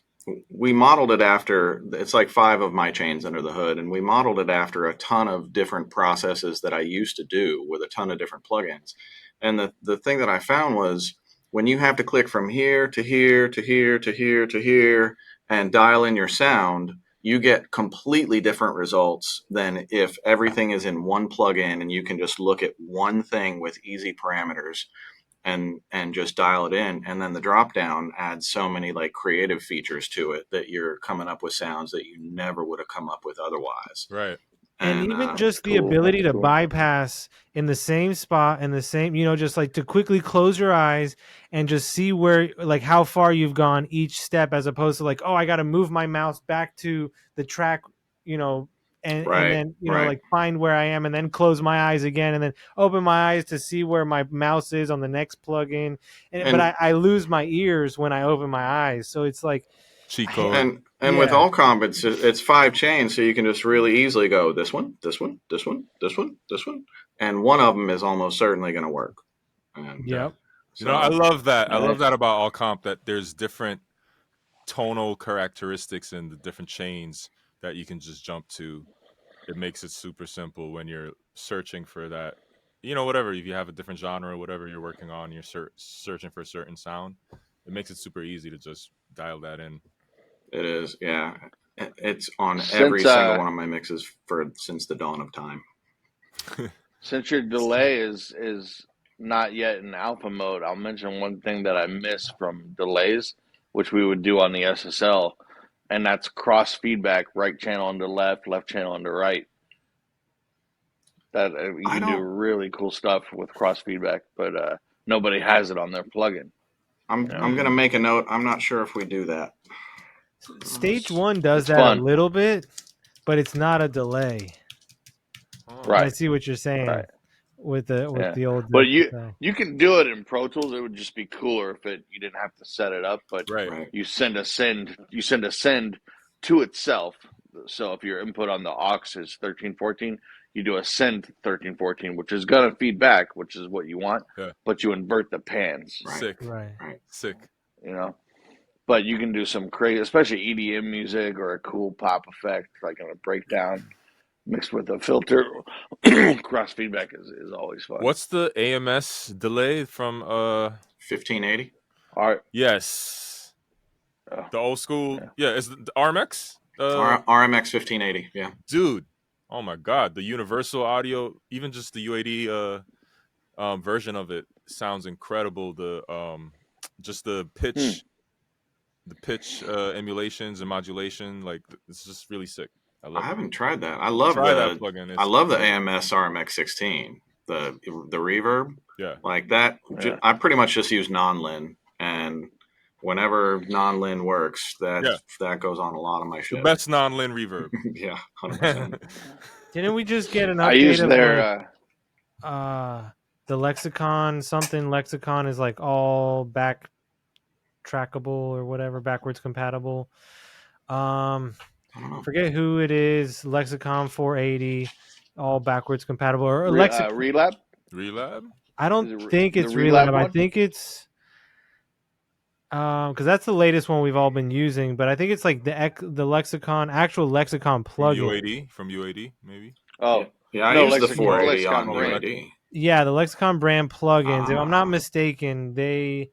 we modeled it after, it's like 5 of my chains under the hood, and we modeled it after a ton of different processes that I used to do with a ton of different plugins. And the thing that I found was when you have to click from here to here to here to here to here and dial in your sound, you get completely different results than if everything is in one plugin and you can just look at one thing with easy parameters and just dial it in. And then the drop down adds so many like creative features to it that you're coming up with sounds that you never would have come up with otherwise. Right. And even just the ability to bypass in the same spot and the same, just like to quickly close your eyes and just see where, like how far you've gone each step, as opposed to like, oh, I got to move my mouse back to the track, and then, like find where I am and then close my eyes again and then open my eyes to see where my mouse is on the next plugin. But I lose my ears when I open my eyes. So it's like, cheat code. And with Allcomp, it's 5 chains, so you can just really easily go this one, this one, this one, this one, this one, and one of them is almost certainly going to work. And, I love that. I love that about Allcomp, that there's different tonal characteristics in the different chains that you can just jump to. It makes it super simple when you're searching for that. Whatever, if you have a different genre, whatever you're working on, you're searching for a certain sound. It makes it super easy to just dial that in. It is, yeah. It's on every single one of my mixes since the dawn of time. Since your delay is not yet in alpha mode, I'll mention one thing that I miss from delays, which we would do on the SSL, and that's cross feedback, right channel under left, left channel under right. That you can do really cool stuff with cross feedback, but nobody has it on their plugin. I'm going to make a note. I'm not sure if we do that. StageOne does that a little bit, but it's not a delay. Right. I see what you're saying with the old. But you can do it in Pro Tools. It would just be cooler if you didn't have to set it up. But you send a send to itself. So if your input on the aux is 1314, you do a send 1314, which is gonna feed back, which is what you want. Yeah. But you invert the pans. Sick. Right. Sick. But you can do some crazy, especially EDM music or a cool pop effect, like on a breakdown, mixed with a filter. Cross feedback is always fun. What's the AMS delay from 1580? Yes. The old school. Yeah, is the RMX? RMX 1580, yeah. Dude, oh my God. The universal audio, even just the UAD version of it sounds incredible. Just the pitch. The pitch emulations and modulation, like it's just really sick. I haven't tried that. I love that plugin. I love the AMS RMX 16, the reverb. Yeah, like that. Yeah. I pretty much just use non-lin, and whenever non-lin works, that goes on a lot of my shit. The best non-lin reverb. Yeah, 100%. Didn't we just get an update? I use their the lexicon. Something lexicon is like all back trackable or whatever, backwards compatible. Forget who it is. Lexicon 480, all backwards compatible. Or Relab. Relab. I don't think it's Relab. I think it's. because that's the latest one we've all been using. But I think it's like the Lexicon, actual Lexicon plugin from UAD maybe. Oh, yeah, I no, use the 480 on brand. UAD. Yeah, the Lexicon brand plugins. If I'm not mistaken, they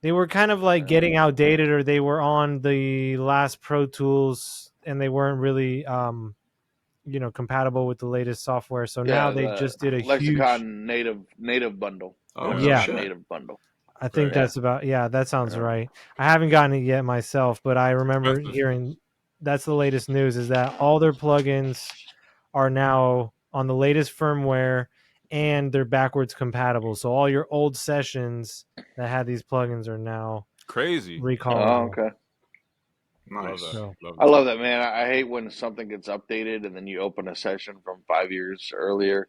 were kind of like getting outdated, or they were on the last Pro Tools and they weren't really compatible with the latest software. So now they just did a Lexicon huge native bundle. Oh yeah, native bundle. I think that's about that sounds right. I haven't gotten it yet myself, but I remember hearing that's the latest news is that all their plugins are now on the latest firmware and they're backwards compatible. So all your old sessions that had these plugins are now crazy recallable. Oh, okay. Nice. I love that, man. I hate when something gets updated and then you open a session from 5 years earlier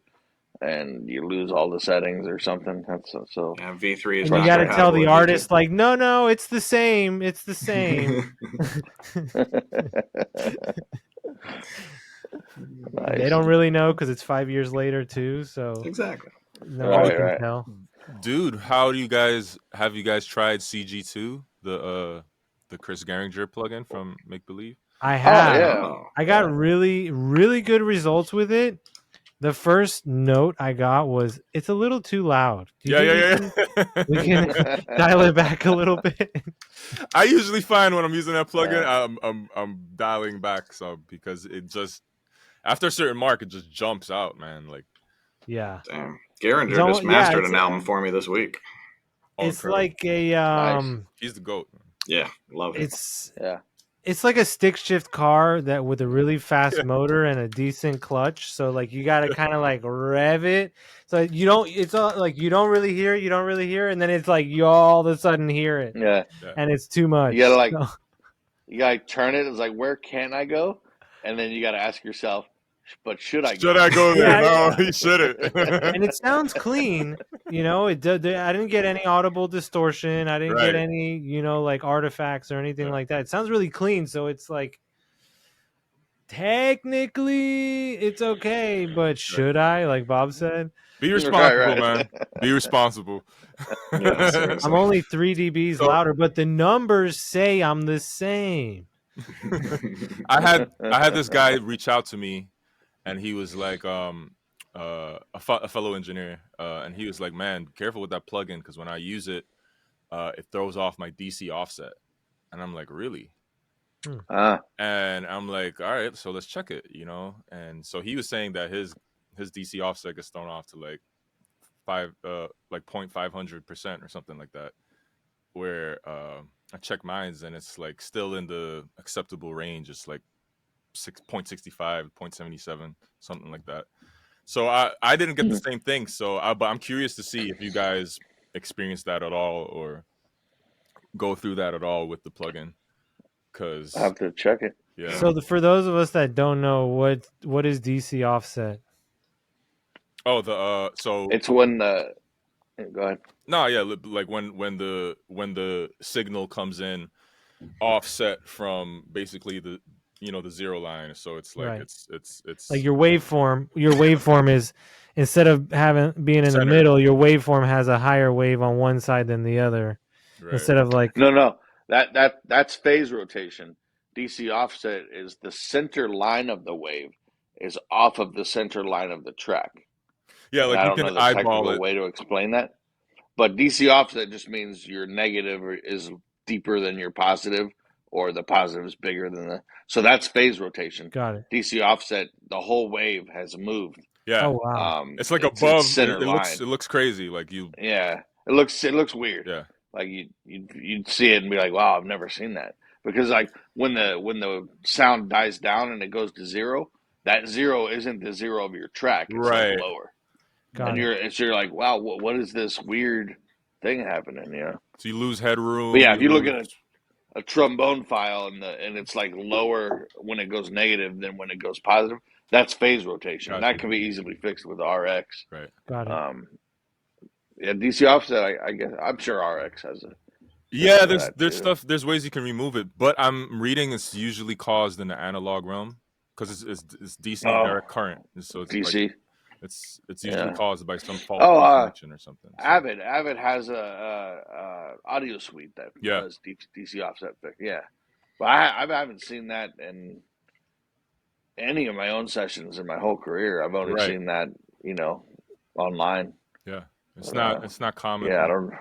and you lose all the settings or something. That's so. Yeah, V3 is. And you got to tell the artist like, no, it's the same. It's the same. Nice. They don't really know because it's 5 years later too. So exactly. Nobody can tell. Dude, have you guys tried CG2, the Chris Gehringer plugin from Make Believe? I have. Oh, yeah. I got really, really good results with it. The first note I got was, it's a little too loud. We can dial it back a little bit. I usually find when I'm using that plugin, I'm dialing back some because it just, after a certain mark, it just jumps out, man. Like, damn. Gehringer just mastered an album for me this week. It's like a nice. He's the GOAT. Yeah, love it. It's like a stick shift car that with a really fast motor and a decent clutch. So like you got to kind of like rev it. So you don't. It's like you don't really hear it, and then it's like you all of a sudden hear it. Yeah. And it's too much. You gotta turn it. It's like, where can I go? And then you gotta ask yourself, but should I go? Should I go there? No, you shouldn't. And it sounds clean. I didn't get any audible distortion. I didn't get any, like artifacts or anything like that. It sounds really clean. So it's like, technically it's okay, but should I, like Bob said? Be responsible, man. Be responsible. I'm only 3 dBs louder, but the numbers say I'm the same. I had this guy reach out to me. And he was like, a fellow engineer, and he was like, "Man, careful with that plugin because when I use it, it throws off my DC offset." And I'm like, "Really?" And I'm like, "All right, so let's check it," And so he was saying that his DC offset gets thrown off to like 0.500% or something like that. Where I check mine's and it's like still in the acceptable range. It's like 6.65, 0.77, something like that. So I didn't get the same thing. So, but I'm curious to see if you guys experienced that at all or go through that at all with the plugin. Because I have to check it. Yeah. So for those of us that don't know, what is DC offset? Oh, so it's when go ahead. No, yeah, like when the signal comes in offset from basically the the zero line, so it's like it's like your waveform is, instead of being in the middle, your waveform has a higher wave on one side than the other, instead of like that's phase rotation. DC offset is the center line of the wave is off of the center line of the track. Yeah, like you can eyeball it. Way to explain that, but DC offset just means your negative is deeper than your positive, or the positive is bigger than so that's phase rotation. Got it. DC offset, the whole wave has moved. Yeah. Oh wow. It's like above center line. It looks crazy. Like you. Yeah. It looks weird. Yeah. Like you'd see it and be like, wow, I've never seen that. Because like when the sound dies down and it goes to zero, that zero isn't the zero of your track. It's like lower. Got and you're like, wow, what is this weird thing happening? So you lose headroom. But yeah, if you look at a trombone file and it's like lower when it goes negative than when it goes positive, that's phase rotation. Gotcha. That can be easily fixed with RX. Right. Got it. Yeah, DC offset. I guess I'm sure RX has a. Yeah, there's stuff. There's ways you can remove it, but I'm reading it's usually caused in the analog realm because it's DC direct current, so it's DC. like, It's usually caused by some faulty connection or something. So. Avid has a audio suite that does DC offset fix. Yeah, but I haven't seen that in any of my own sessions in my whole career. I've only seen that, online. Yeah, it's not common. Yeah, I don't.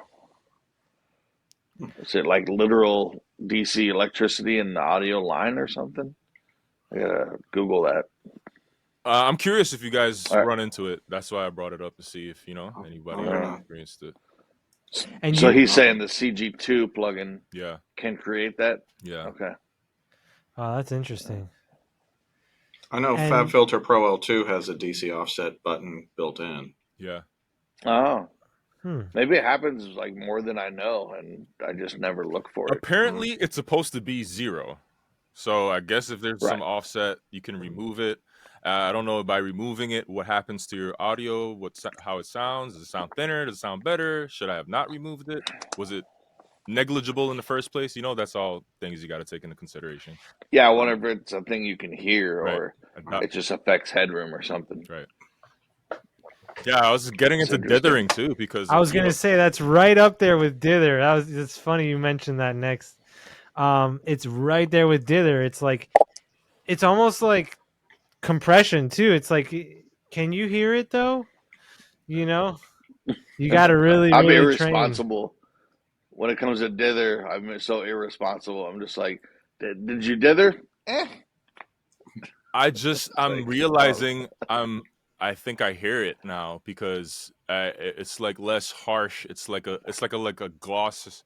Is it like literal DC electricity in the audio line or something? I gotta Google that. I'm curious if you guys run into it. That's why I brought it up to see if anybody experienced it. And so he's saying the CG2 plugin can create that? Yeah. Okay. Oh, that's interesting. I know FabFilter Pro L2 has a DC offset button built in. Yeah. Oh. Maybe it happens like more than I know, and I just never look for it. Apparently, it's supposed to be 0. So I guess if there's some offset, you can remove it. I don't know by removing it what happens to your audio, how it sounds. Does it sound thinner? Does it sound better? Should I have not removed it? Was it negligible in the first place? That's all things you got to take into consideration. Yeah, I wonder if it's a thing you can hear or it just affects headroom or something. Right. Yeah, I was getting into dithering too because I was gonna say that's right up there with dither. It's funny you mentioned that next. It's right there with dither. It's like it's almost like compression too. It's like, can you hear it though? You got to really. I'm really irresponsible when it comes to dither. I'm so irresponsible. I'm just like, did you dither? I'm realizing I think I hear it now because it's like less harsh. It's like a gloss,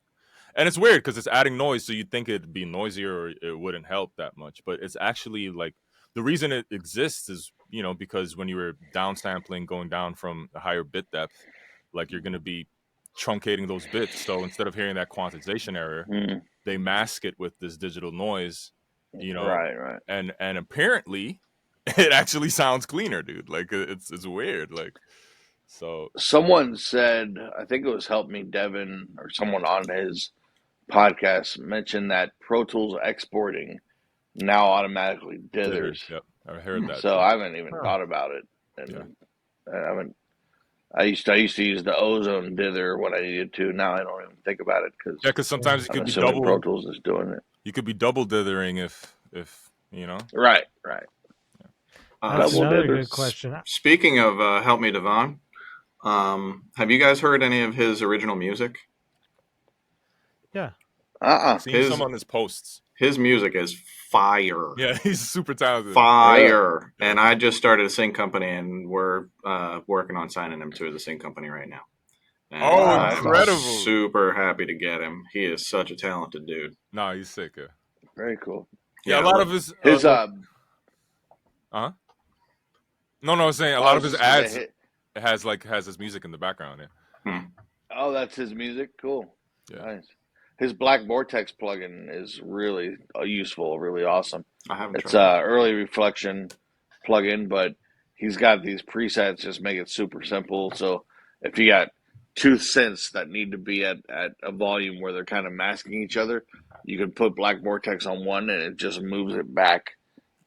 and it's weird because it's adding noise. So you'd think it'd be noisier or it wouldn't help that much, but it's actually like the reason it exists is because when you were downsampling, going down from a higher bit depth, like you're going to be truncating those bits. So instead of hearing that quantization error, they mask it with this digital noise. Right. And apparently it actually sounds cleaner, dude. Like it's weird. Like, so someone said, I think it was Help Me Devin or someone on his podcast mentioned that Pro Tools exporting now automatically dithers. Yep, I heard that. So I haven't even thought about it, and I haven't. I used to use the Ozone dither when I needed to. Now I don't even think about it because sometimes you could be double. Pro Tools is doing it. You could be double dithering if Right. That's another good question. Speaking of Help Me Devon, have you guys heard any of his original music? Yeah. Seen some on his posts. His music is fire. Yeah, he's super talented. Fire. Yeah. And I just started a sync company, and we're working on signing him to the sync company right now. And incredible. I'm super happy to get him. He is such a talented dude. No, he's sick. Very cool. Yeah, a lot of his No, I was saying a lot of his ads has his music in the background. Yeah. Oh, that's his music? Cool. Yeah. Nice. His Black Vortex plugin is really useful, really awesome. I haven't It's a early reflection plugin, but he's got these presets just make it super simple. So if you got two synths that need to be at a volume where they're kind of masking each other, you can put Black Vortex on one and it just moves it back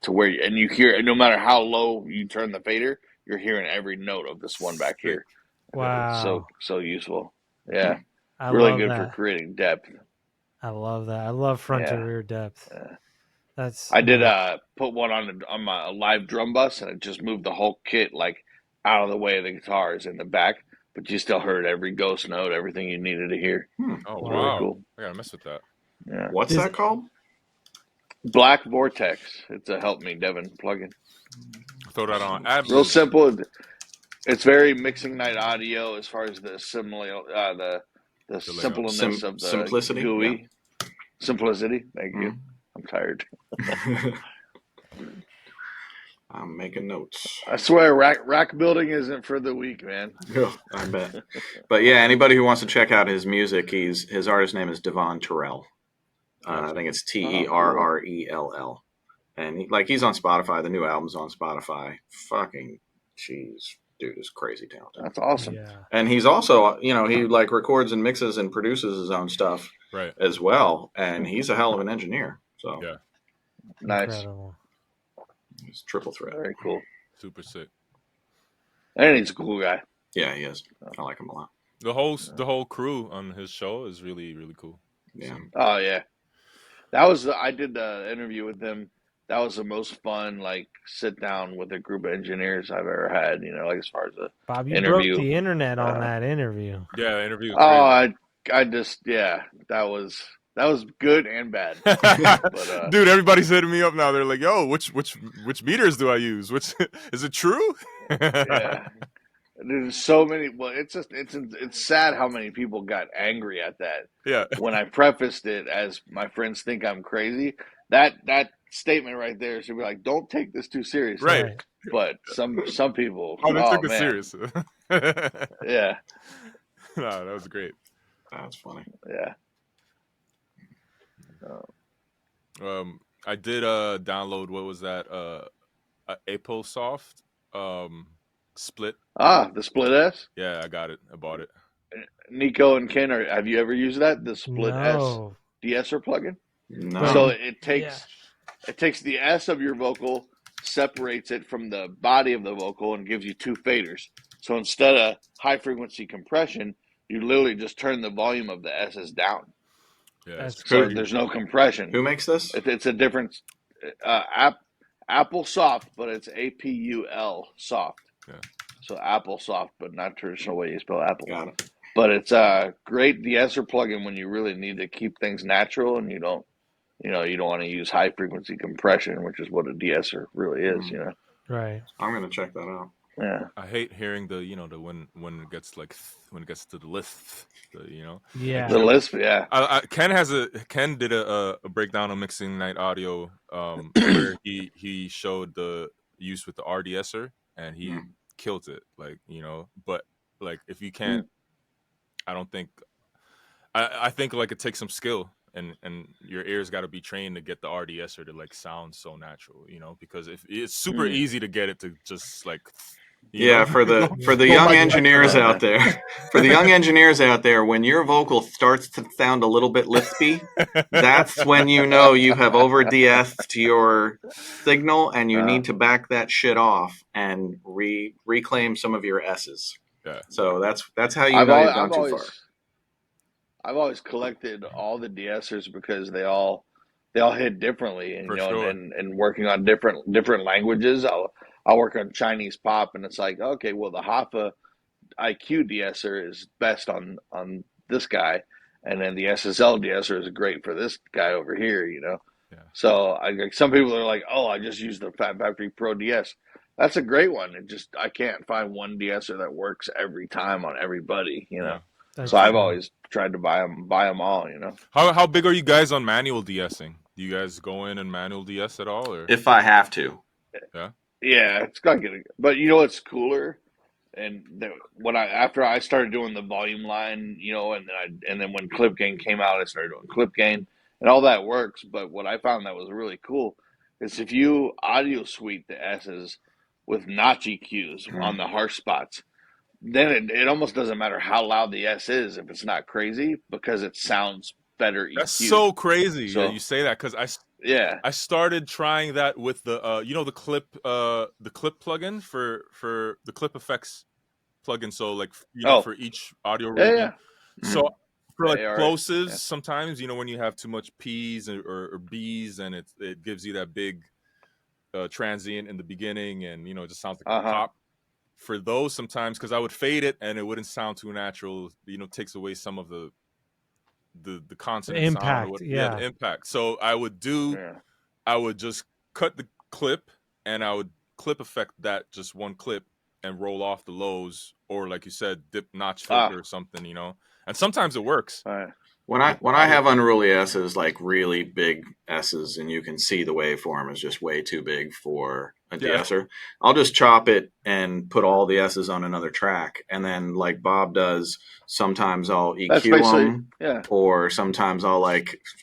to where you hear, no matter how low you turn the fader, you're hearing every note of this one back here. Wow. So usable. Yeah. I really good that. for creating depth. I love that. I love front to rear depth. I did put one on my live drum bus, and it just moved the whole kit like out of the way of the guitars in the back, but you still heard every ghost note, everything you needed to hear. Oh, wow. Really cool. I gotta mess with that. Yeah. What's that called? Black Vortex. It's a Help Me Devin plugin. Throw that on. Real simple. It's very mixing night audio as far as the the simpleness of the simplicity. GUI. Yeah. Simplicity. Thank you. I'm tired. I'm making notes. I swear, rack building isn't for the weak, man. I bet. But yeah, anybody who wants to check out his music, his artist name is Devon Terrell. I think it's Terrell. And he's on Spotify. The new album's on Spotify. Fucking jeez. Dude is crazy talented. That's awesome. Yeah. And he's also, he records and mixes and produces his own stuff as well. And he's a hell of an engineer. So yeah, nice. Incredible. He's triple threat. Very cool. Super sick. And he's a cool guy. Yeah, he is. I like him a lot. The whole crew on his show is really, really cool. Yeah. Oh yeah, I did the interview with him. That was the most fun, like, sit down with a group of engineers I've ever had. Like as far as the Bob, you interview. broke the internet on that interview. Yeah, the interview was crazy. I just that was good and bad. But, dude, everybody's hitting me up now. They're like, "Yo, which meters do I use? Which is it true?" Yeah. There's so many. Well, it's sad how many people got angry at that. Yeah. When I prefaced it as my friends think I'm crazy, that statement right there should be like, don't take this too seriously. Right. But some people. They took it serious. Yeah. No, that was great. That's funny. Yeah. I did download, what was that? AppleSoft Split. The Split S? Yeah, I got it. I bought it. Nico and Ken, have you ever used that? The Split S De-Esser plugin? No. So it takes the S of your vocal, separates it from the body of the vocal, and gives you two faders. So instead of high frequency compression, you literally just turn the volume of the S's down. Yeah, so there's no compression. Who makes this? It's a different Apple Soft, but it's APUL Soft. Yeah. So Apple Soft, but not traditional way you spell Apple. Got it. But it's a great De-Esser plugin when you really need to keep things natural and you don't want to use high frequency compression, which is what a De-Esser really is. Right. I'm gonna check that out. Yeah. I hate hearing the the when it gets to the lisp, Yeah. The lisp, yeah. Ken did a breakdown on Mixing Night Audio where he showed the use with the RDSer and he killed it, but if you can't, I don't think I think it takes some skill and your ears got to be trained to get the RDSer to sound so natural, because if it's super easy to get it to just for the young engineers out there, when your vocal starts to sound a little bit lispy, that's when you know you have over de-essed your signal and you need to back that shit off and reclaim some of your S's. Yeah. So that's how you know you've gone too far. I've always collected all the De-Essers because they all hit differently, and and working on different languages. I'll work on Chinese pop, and it's like, okay, well, the Hoffa IQ De-Esser is best on this guy, and then the SSL De-Esser is great for this guy over here, Yeah. So some people are like, oh, I just use the Fat Factory Pro DS. That's a great one. I can't find one De-Esser that works every time on everybody, Yeah. So I've always tried to buy them all, How big are you guys on manual de-essing? Do you guys go in and manual de-ess at all, or if I have to? Yeah. Yeah, it's got to get. But what's cooler, and after I started doing the volume line, and then when Clip Gain came out, I started doing Clip Gain, and all that works. But what I found that was really cool is if you audio suite the S's with notch EQs on the harsh spots, then it almost doesn't matter how loud the S is if it's not crazy, because it sounds better EQ. That's so crazy that you say that, because I started trying that with the the clip plugin for the clip effects plugin. So for each audio rating. Yeah. So for plosives, sometimes when you have too much P's or B's, and it gives you that big transient in the beginning, and it just sounds like a pop. For those, sometimes, because I would fade it and it wouldn't sound too natural, takes away some of the consonant impact, sound, the impact. So I would just cut the clip and I would clip effect that just one clip and roll off the lows, or like you said, dip notch filter or something, and sometimes it works. When I have unruly S's, like really big S's, and you can see the waveform is just way too big for a De-Esser, I'll just chop it and put all the S's on another track. And then, like Bob does, sometimes I'll EQ them, or sometimes I'll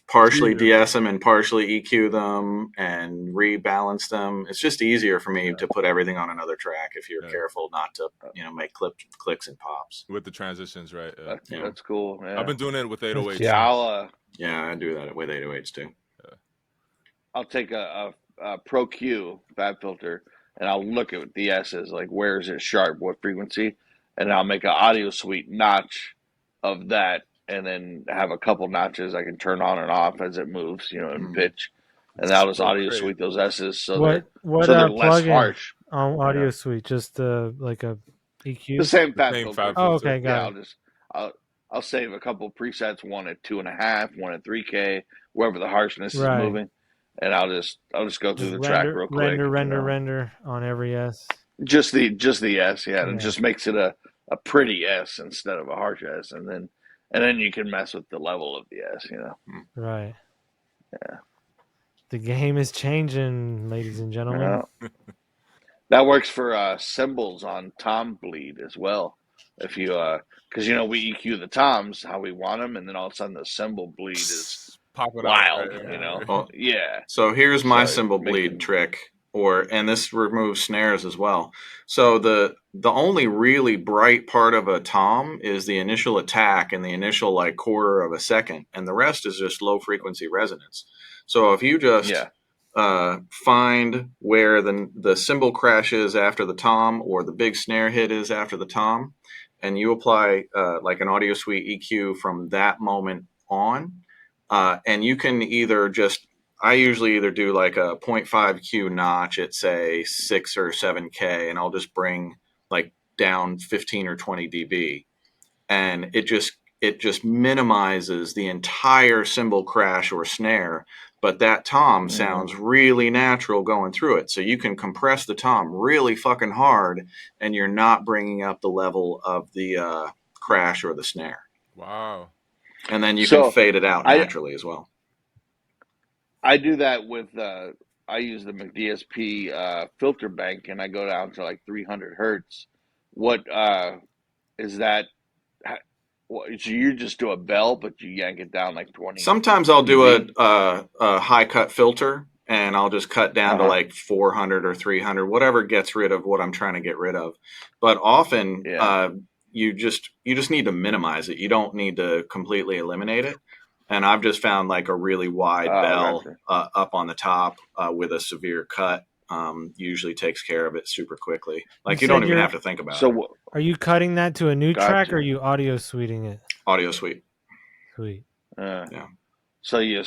partially De-Ess them and partially EQ them and rebalance them. It's just easier for me to put everything on another track if you're careful not to, make clicks and pops. With the transitions, right? That's cool. Yeah. I've been doing it with 808s. Yeah, I do that with 808s too. I'll take a Pro Q fab filter, and I'll look at the S's, like where is it sharp, what frequency, and I'll make an audio suite notch of that, and then have a couple notches I can turn on and off as it moves, in pitch, and I'll just audio suite those S's so they're less harsh on audio suite. Just like a EQ. The same fat filter. Oh, okay, got it. I'll save a couple presets, one at 2.5, one at 3K, wherever the harshness is moving, and I'll just go through the track real quick. Render on every S. Just the S, yeah. And it just makes it a pretty S instead of a harsh S, and then you can mess with the level of the S, Right. Yeah. The game is changing, ladies and gentlemen. That works for cymbals on tom bleed as well. If you because we EQ the toms how we want them, and then all of a sudden the cymbal bleed is wild, Well, yeah. So here's my cymbal bleed trick, and this removes snares as well. So the only really bright part of a tom is the initial attack and the initial like quarter of a second, and the rest is just low frequency resonance. So if you just find where the cymbal crash is after the tom, or the big snare hit is after the tom, and you apply like an audio suite EQ from that moment on, and you can I usually either do like a 0.5 Q notch at say 6 or 7K, and I'll just bring like down 15 or 20 dB, and it just minimizes the entire cymbal crash or snare. But that tom sounds really natural going through it. So you can compress the tom really fucking hard, and you're not bringing up the level of the crash or the snare. Wow. And then you can fade it out naturally as well. I do that with, I use the McDSP filter bank, and I go down to like 300 hertz. What is that? So you just do a bell, but you yank it down like 20. Sometimes I'll do a high cut filter, and I'll just cut down to like 400 or 300, whatever gets rid of what I'm trying to get rid of. But often you just need to minimize it. You don't need to completely eliminate it. And I've just found like a really wide bell up on the top with a severe cut usually takes care of it super quickly. Like you don't even have to think about it. Are you cutting that to a new track, or are you audio suiting it? Audio suite. Sweet. Yeah. So you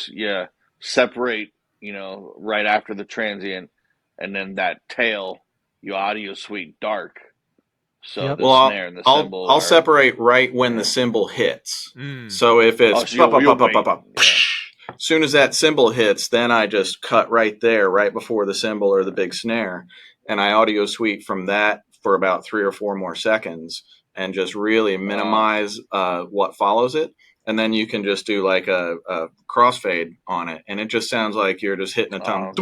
separate, right after the transient, and then that tail you audio suite dark. So the snare and the cymbal. I'll separate right when the cymbal hits. So if it's as soon as that cymbal hits, then I just cut right there, right before the cymbal or the big snare, and I audio suite from that for about 3 or 4 more seconds, and just really minimize what follows it. And then you can just do like a crossfade on it, and it just sounds like you're just hitting a tom.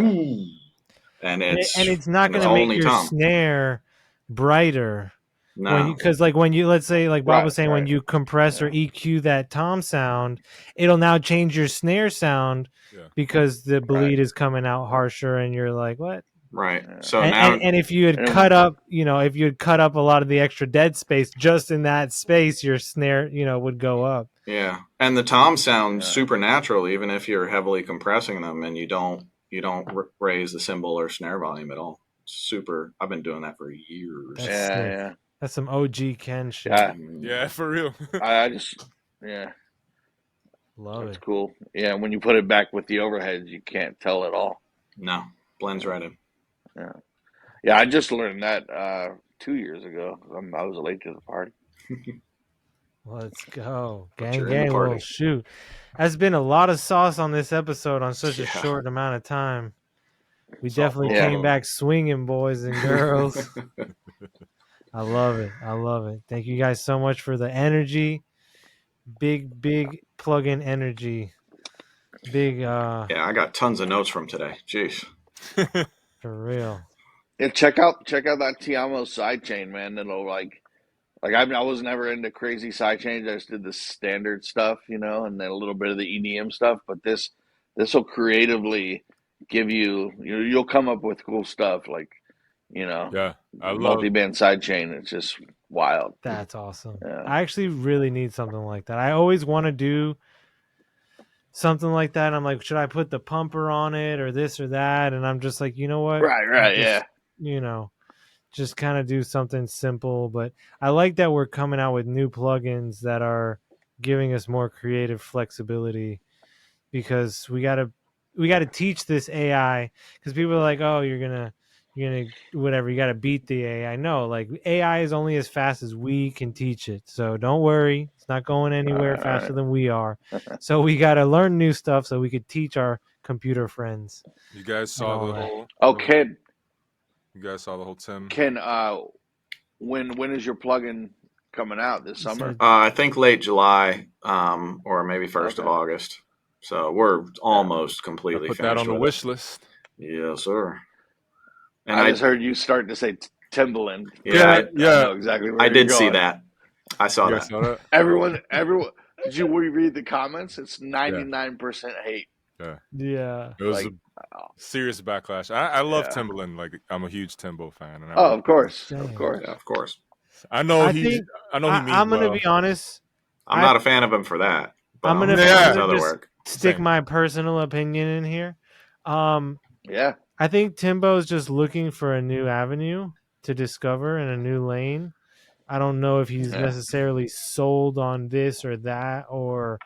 And it's not going to make your snare brighter. No, because when you let's say like Bob was saying, when you compress or EQ that tom sound, it'll now change your snare sound because the bleed is coming out harsher, and you're like, what? Right. So and if you had cut up, if you had cut up a lot of the extra dead space just in that space, your snare, would go up. Yeah, and the tom sounds super natural, even if you're heavily compressing them and you don't raise the cymbal or snare volume at all. Super. I've been doing that for years. Yeah. That's some OG Ken shit. Yeah, for real. I just, love That's it. cool. Yeah, when you put it back with the overheads, you can't tell at all. No, blends right in. Yeah. I just learned that 2 years ago. I was late to the party. Let's go, gang. Well, shoot, that's been a lot of sauce on this episode on such a short amount of time. We definitely came back swinging, boys and girls. I love it. Thank you guys so much for the energy. Big plug-in energy. Big I got tons of notes from today. Jeez. For real. Yeah, check out that Tiamo sidechain, man. It'll like I was never into crazy sidechains. I just did the standard stuff, and then a little bit of the EDM stuff, but this will creatively give you'll come up with cool stuff like I love multi-band sidechain. It's just wild. That's awesome. I actually really need something like that. I always want to do something like that. I'm like, should I put the pumper on it or this or that? And I'm just like, you know what? Right. you know, just kind of do something simple. But I like that we're coming out with new plugins that are giving us more creative flexibility, because we gotta teach this AI, because people are like, oh, you're gonna whatever, you gotta beat the AI. No, like AI is only as fast as we can teach it. So don't worry, it's not going anywhere faster than we are. So we gotta learn new stuff so we could teach our computer friends. You guys saw the whole. You guys saw the whole Tim. When is your plugin coming out this summer? I think late July, or maybe 1st of August. So we're almost completely put finished that on the with wish it. list. Yes, sir. And I just heard you start to say Timbaland. Yeah, I know exactly where I you're did going. see that. I saw that. Everyone. Did you read the comments? It's 99% hate. Yeah. It was a serious backlash. I love Timbaland. Like, I'm a huge Timbo fan. And of course. Yeah, of course. I know he means I'm gonna be honest. I'm not a fan of him for that. But I'm gonna other just work. stick my personal opinion in here. Yeah. I think Timbo's just looking for a new avenue to discover and a new lane. I don't know if he's necessarily sold on this or that, or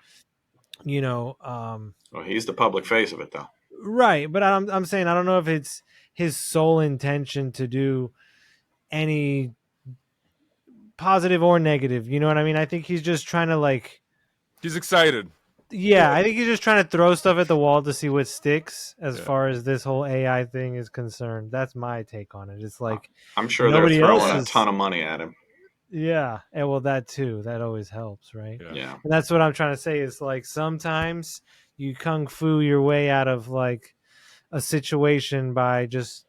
well, he's the public face of it, though. Right, but I'm saying I don't know if it's his sole intention to do any positive or negative. You know what I mean? I think he's just trying to he's excited. Yeah, I think he's just trying to throw stuff at the wall to see what sticks as far as this whole AI thing is concerned. That's my take on it. It's like, I'm sure they're throwing a ton of money at him. Yeah, and well, that too. That always helps, right? Yeah. And that's what I'm trying to say is, like, sometimes you kung fu your way out of like a situation by just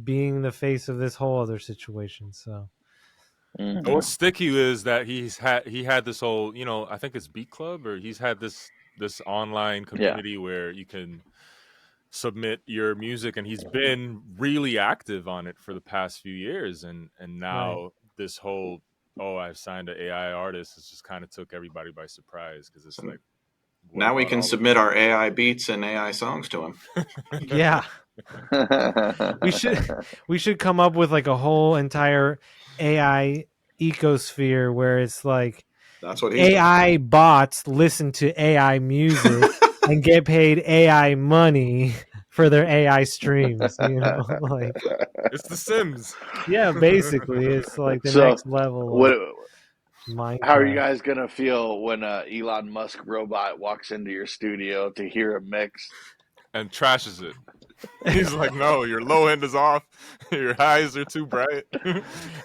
being the face of this whole other situation. So what's sticky is that he had this whole, I think it's Beat Club, or he's had this online community where you can submit your music, and he's been really active on it for the past few years, and now this whole I've signed an AI artist, it just kind of took everybody by surprise, because it's like, now we can submit our AI beats and AI songs to him. Yeah. we should come up with like a whole entire AI ecosphere where it's like, that's what AI bots listen to AI music and get paid AI money for their AI streams. Like, it's The Sims. Yeah, basically, it's like the next level. How are you guys gonna feel when Elon Musk robot walks into your studio to hear a mix and trashes it? He's like, no, your low end is off, your highs are too bright,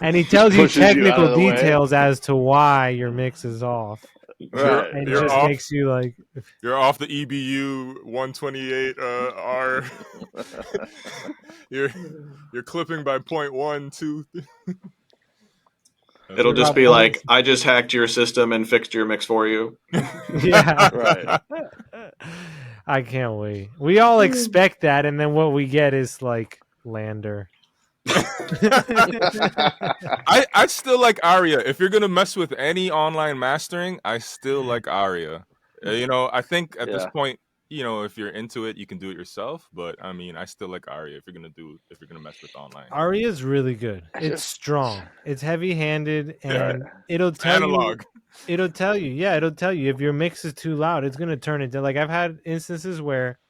and he tells you technical details as to why your mix is off. Right. And it just makes you like, you're off the EBU 128 R. you're clipping by 0.12. It'll just be like, I just hacked your system and fixed your mix for you. Yeah, right. I can't wait. We all expect that, and then what we get is like Lander. I still like Aria. If you're gonna mess with any online mastering, I still like Aria. I think at this point, if you're into it, you can do it yourself. But I mean, I still like Aria if you're gonna mess with online. Aria is really good. It's strong. It's heavy-handed, and it'll tell you. It'll tell you. Yeah, it'll tell you if your mix is too loud. It's gonna turn it down. Like, I've had instances where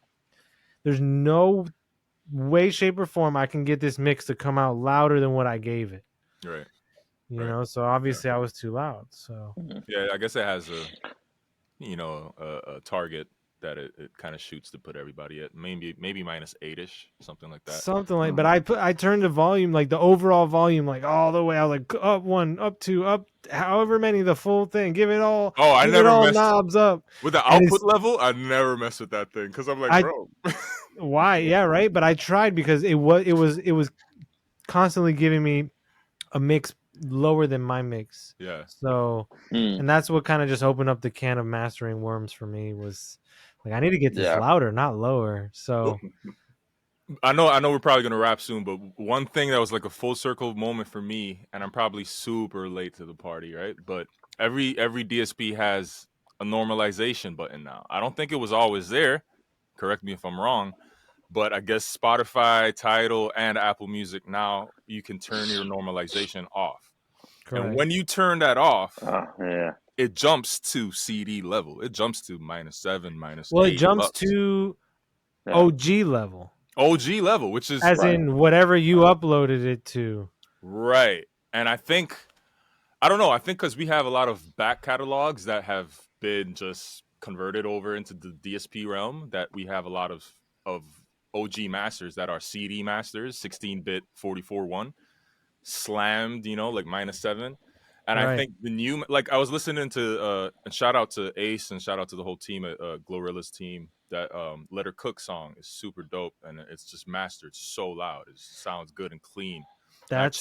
there's no way, shape, or form I can get this mix to come out louder than what I gave it. Right. You know, so obviously I was too loud. So yeah, I guess it has a target that it kind of shoots to put everybody at maybe -8ish, something like that. Something like, but I turned the volume, like the overall volume, like all the way. I was like up 1, up 2, up however many, the full thing. Give it all. Oh, I never messed knobs up with the output level. I never mess with that thing because I'm like, bro, why? Yeah, right. But I tried because it was constantly giving me a mix lower than my mix. Yeah. So, and that's what kind of just opened up the can of mastering worms for me. Was like, I need to get this louder, not lower. So I know we're probably gonna wrap soon, but one thing that was like a full circle moment for me, and I'm probably super late to the party, right? But every DSP has a normalization button now. I don't think it was always there. Correct me if I'm wrong, But I guess Spotify, Tidal, and Apple Music, now you can turn your normalization off. Correct. And when you turn that off, yeah, it jumps to CD level. It jumps to -7, -8. Well, it jumps to OG level. OG level, which is as in whatever you uploaded it to. Right. And I think, I don't know, I think because we have a lot of back catalogs that have been just converted over into the DSP realm, that we have a lot of OG masters that are CD masters, 16-bit 44.1, slammed, you know, like -7. And I think the new, like I was listening to, and shout out to Ace and shout out to the whole team at Glorilla's team, that Let Her Cook song is super dope, and it's just mastered so loud. It sounds good and clean. That's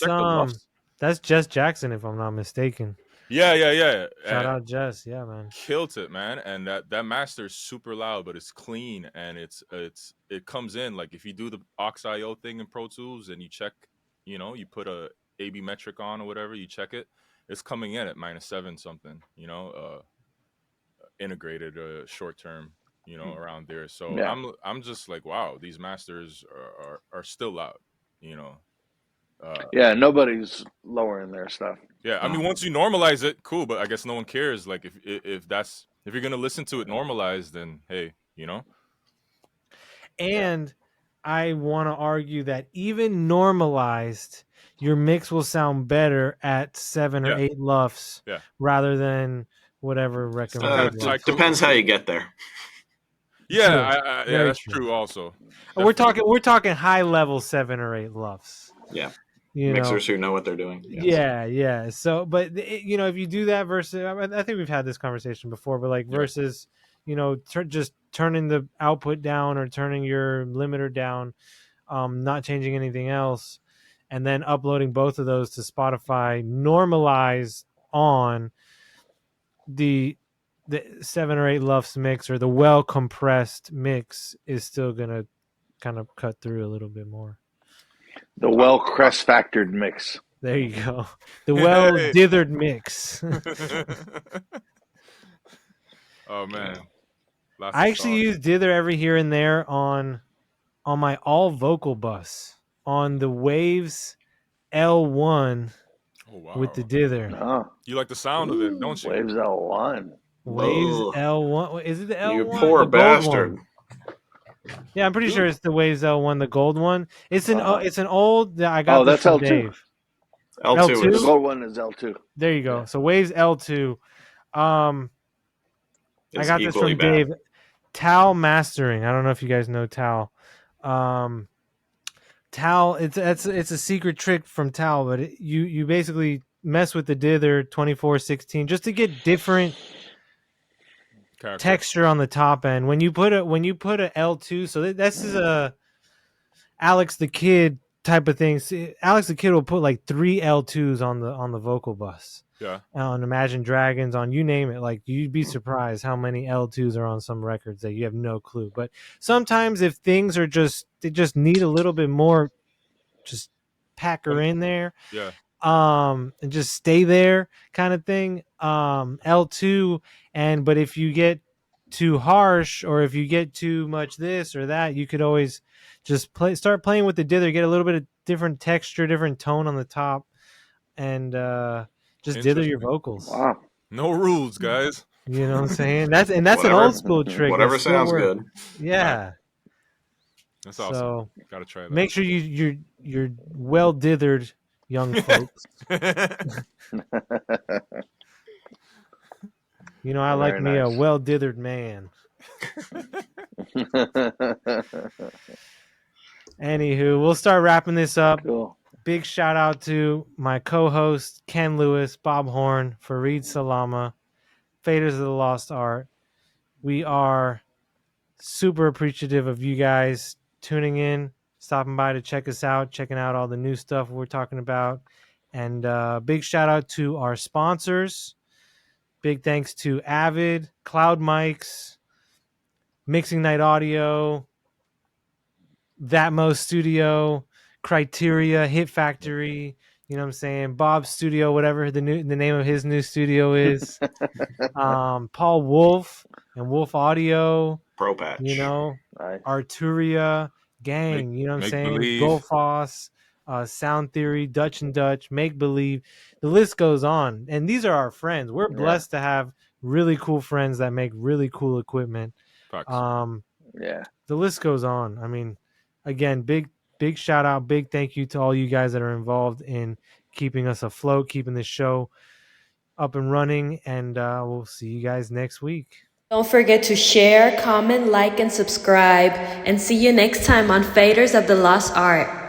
Jess Jackson, if I'm not mistaken. Yeah. Shout out Jess, yeah, man. Killed it, man. And that master is super loud, but it's clean, and it comes in like if you do the aux.io thing in Pro Tools and you check, you know, you put a AB metric on or whatever, you check it, it's coming in at -7 something, you know, integrated short term, you know, around there. So I'm just like, wow, these masters are still loud, you know. Nobody's lowering their stuff. Yeah, I mean, once you normalize it, cool, but I guess no one cares. Like if you're gonna listen to it normalized, then hey, you know. And I want to argue that even normalized, your mix will sound better at 7 or 8 LUFS rather than whatever recommended. Depends how you get there. Yeah, that's true. Also, we're talking high level 7 or 8 LUFS. Yeah, mixers who know what they're doing. Yes. Yeah. So, but you know, if you do that versus, I think we've had this conversation before, but like versus, you know, just turning the output down or turning your limiter down, not changing anything else, and then uploading both of those to Spotify, normalized on the 7 or 8 LUFS mix, or the well compressed mix, is still gonna kind of cut through a little bit more. The well crest factored mix. There you go. The well dithered mix. Oh man. I actually use dither every here and there on my all vocal bus on the Waves L1 with the dither. Oh. You like the sound of it, don't you? Waves L1. Waves L1. Is it the L1? You poor bastard. Yeah, I'm pretty sure it's the Waves L1, the gold one. It's an old. I got this from L2. Dave. L2. The gold one is L2. There you go. So Waves L2. I got this from Dave. Tal Mastering. I don't know if you guys know Tal. Tal, it's a secret trick from Tal, but you basically mess with the dither 2416 just to get different texture on the top end. When you put a L2, so this is a Alex the Kid type of thing. See, Alex the Kid will put like 3 L2s on the vocal bus. Yeah. On Imagine Dragons, on you name it. Like, you'd be surprised how many L2s are on some records that you have no clue. But sometimes if things are they just need a little bit more, just pack her in there. Yeah. And just stay there kind of thing. L2, but if you get too harsh or if you get too much this or that, you could always just start playing with the dither, get a little bit of different texture, different tone on the top, and just dither your vocals. Wow. No rules, guys. You know what I'm saying? That's an old school trick. Whatever sounds good. Yeah. That's awesome. So gotta try that. Make sure you're well dithered, young folks. You know, I like me a well dithered man. Anywho, we'll start wrapping this up. Cool. Big shout out to my co-host Ken Lewis, Bob Horn, Fareed Salama, Faders of the Lost Art. We are super appreciative of you guys tuning in, stopping by to check us out, checking out all the new stuff we're talking about. And big shout out to our sponsors. Big thanks to Avid, Cloud Mics, Mixing Night Audio, Thatmo Studio, Criteria, Hit Factory, you know what I'm saying? Bob's Studio, whatever the name of his new studio is. Paul Wolf and Wolf Audio. Pro Patch. You know, nice. Arturia, gang. You know what I'm Make saying? Believe. GoFoss, Sound Theory, Dutch and Dutch, Make Believe. The list goes on. And these are our friends. We're blessed to have really cool friends that make really cool equipment. Yeah. The list goes on. I mean, again, big shout out, big thank you to all you guys that are involved in keeping us afloat, keeping this show up and running, and we'll see you guys next week. Don't forget to share, comment, like, and subscribe, and see you next time on Faders of the Lost Art.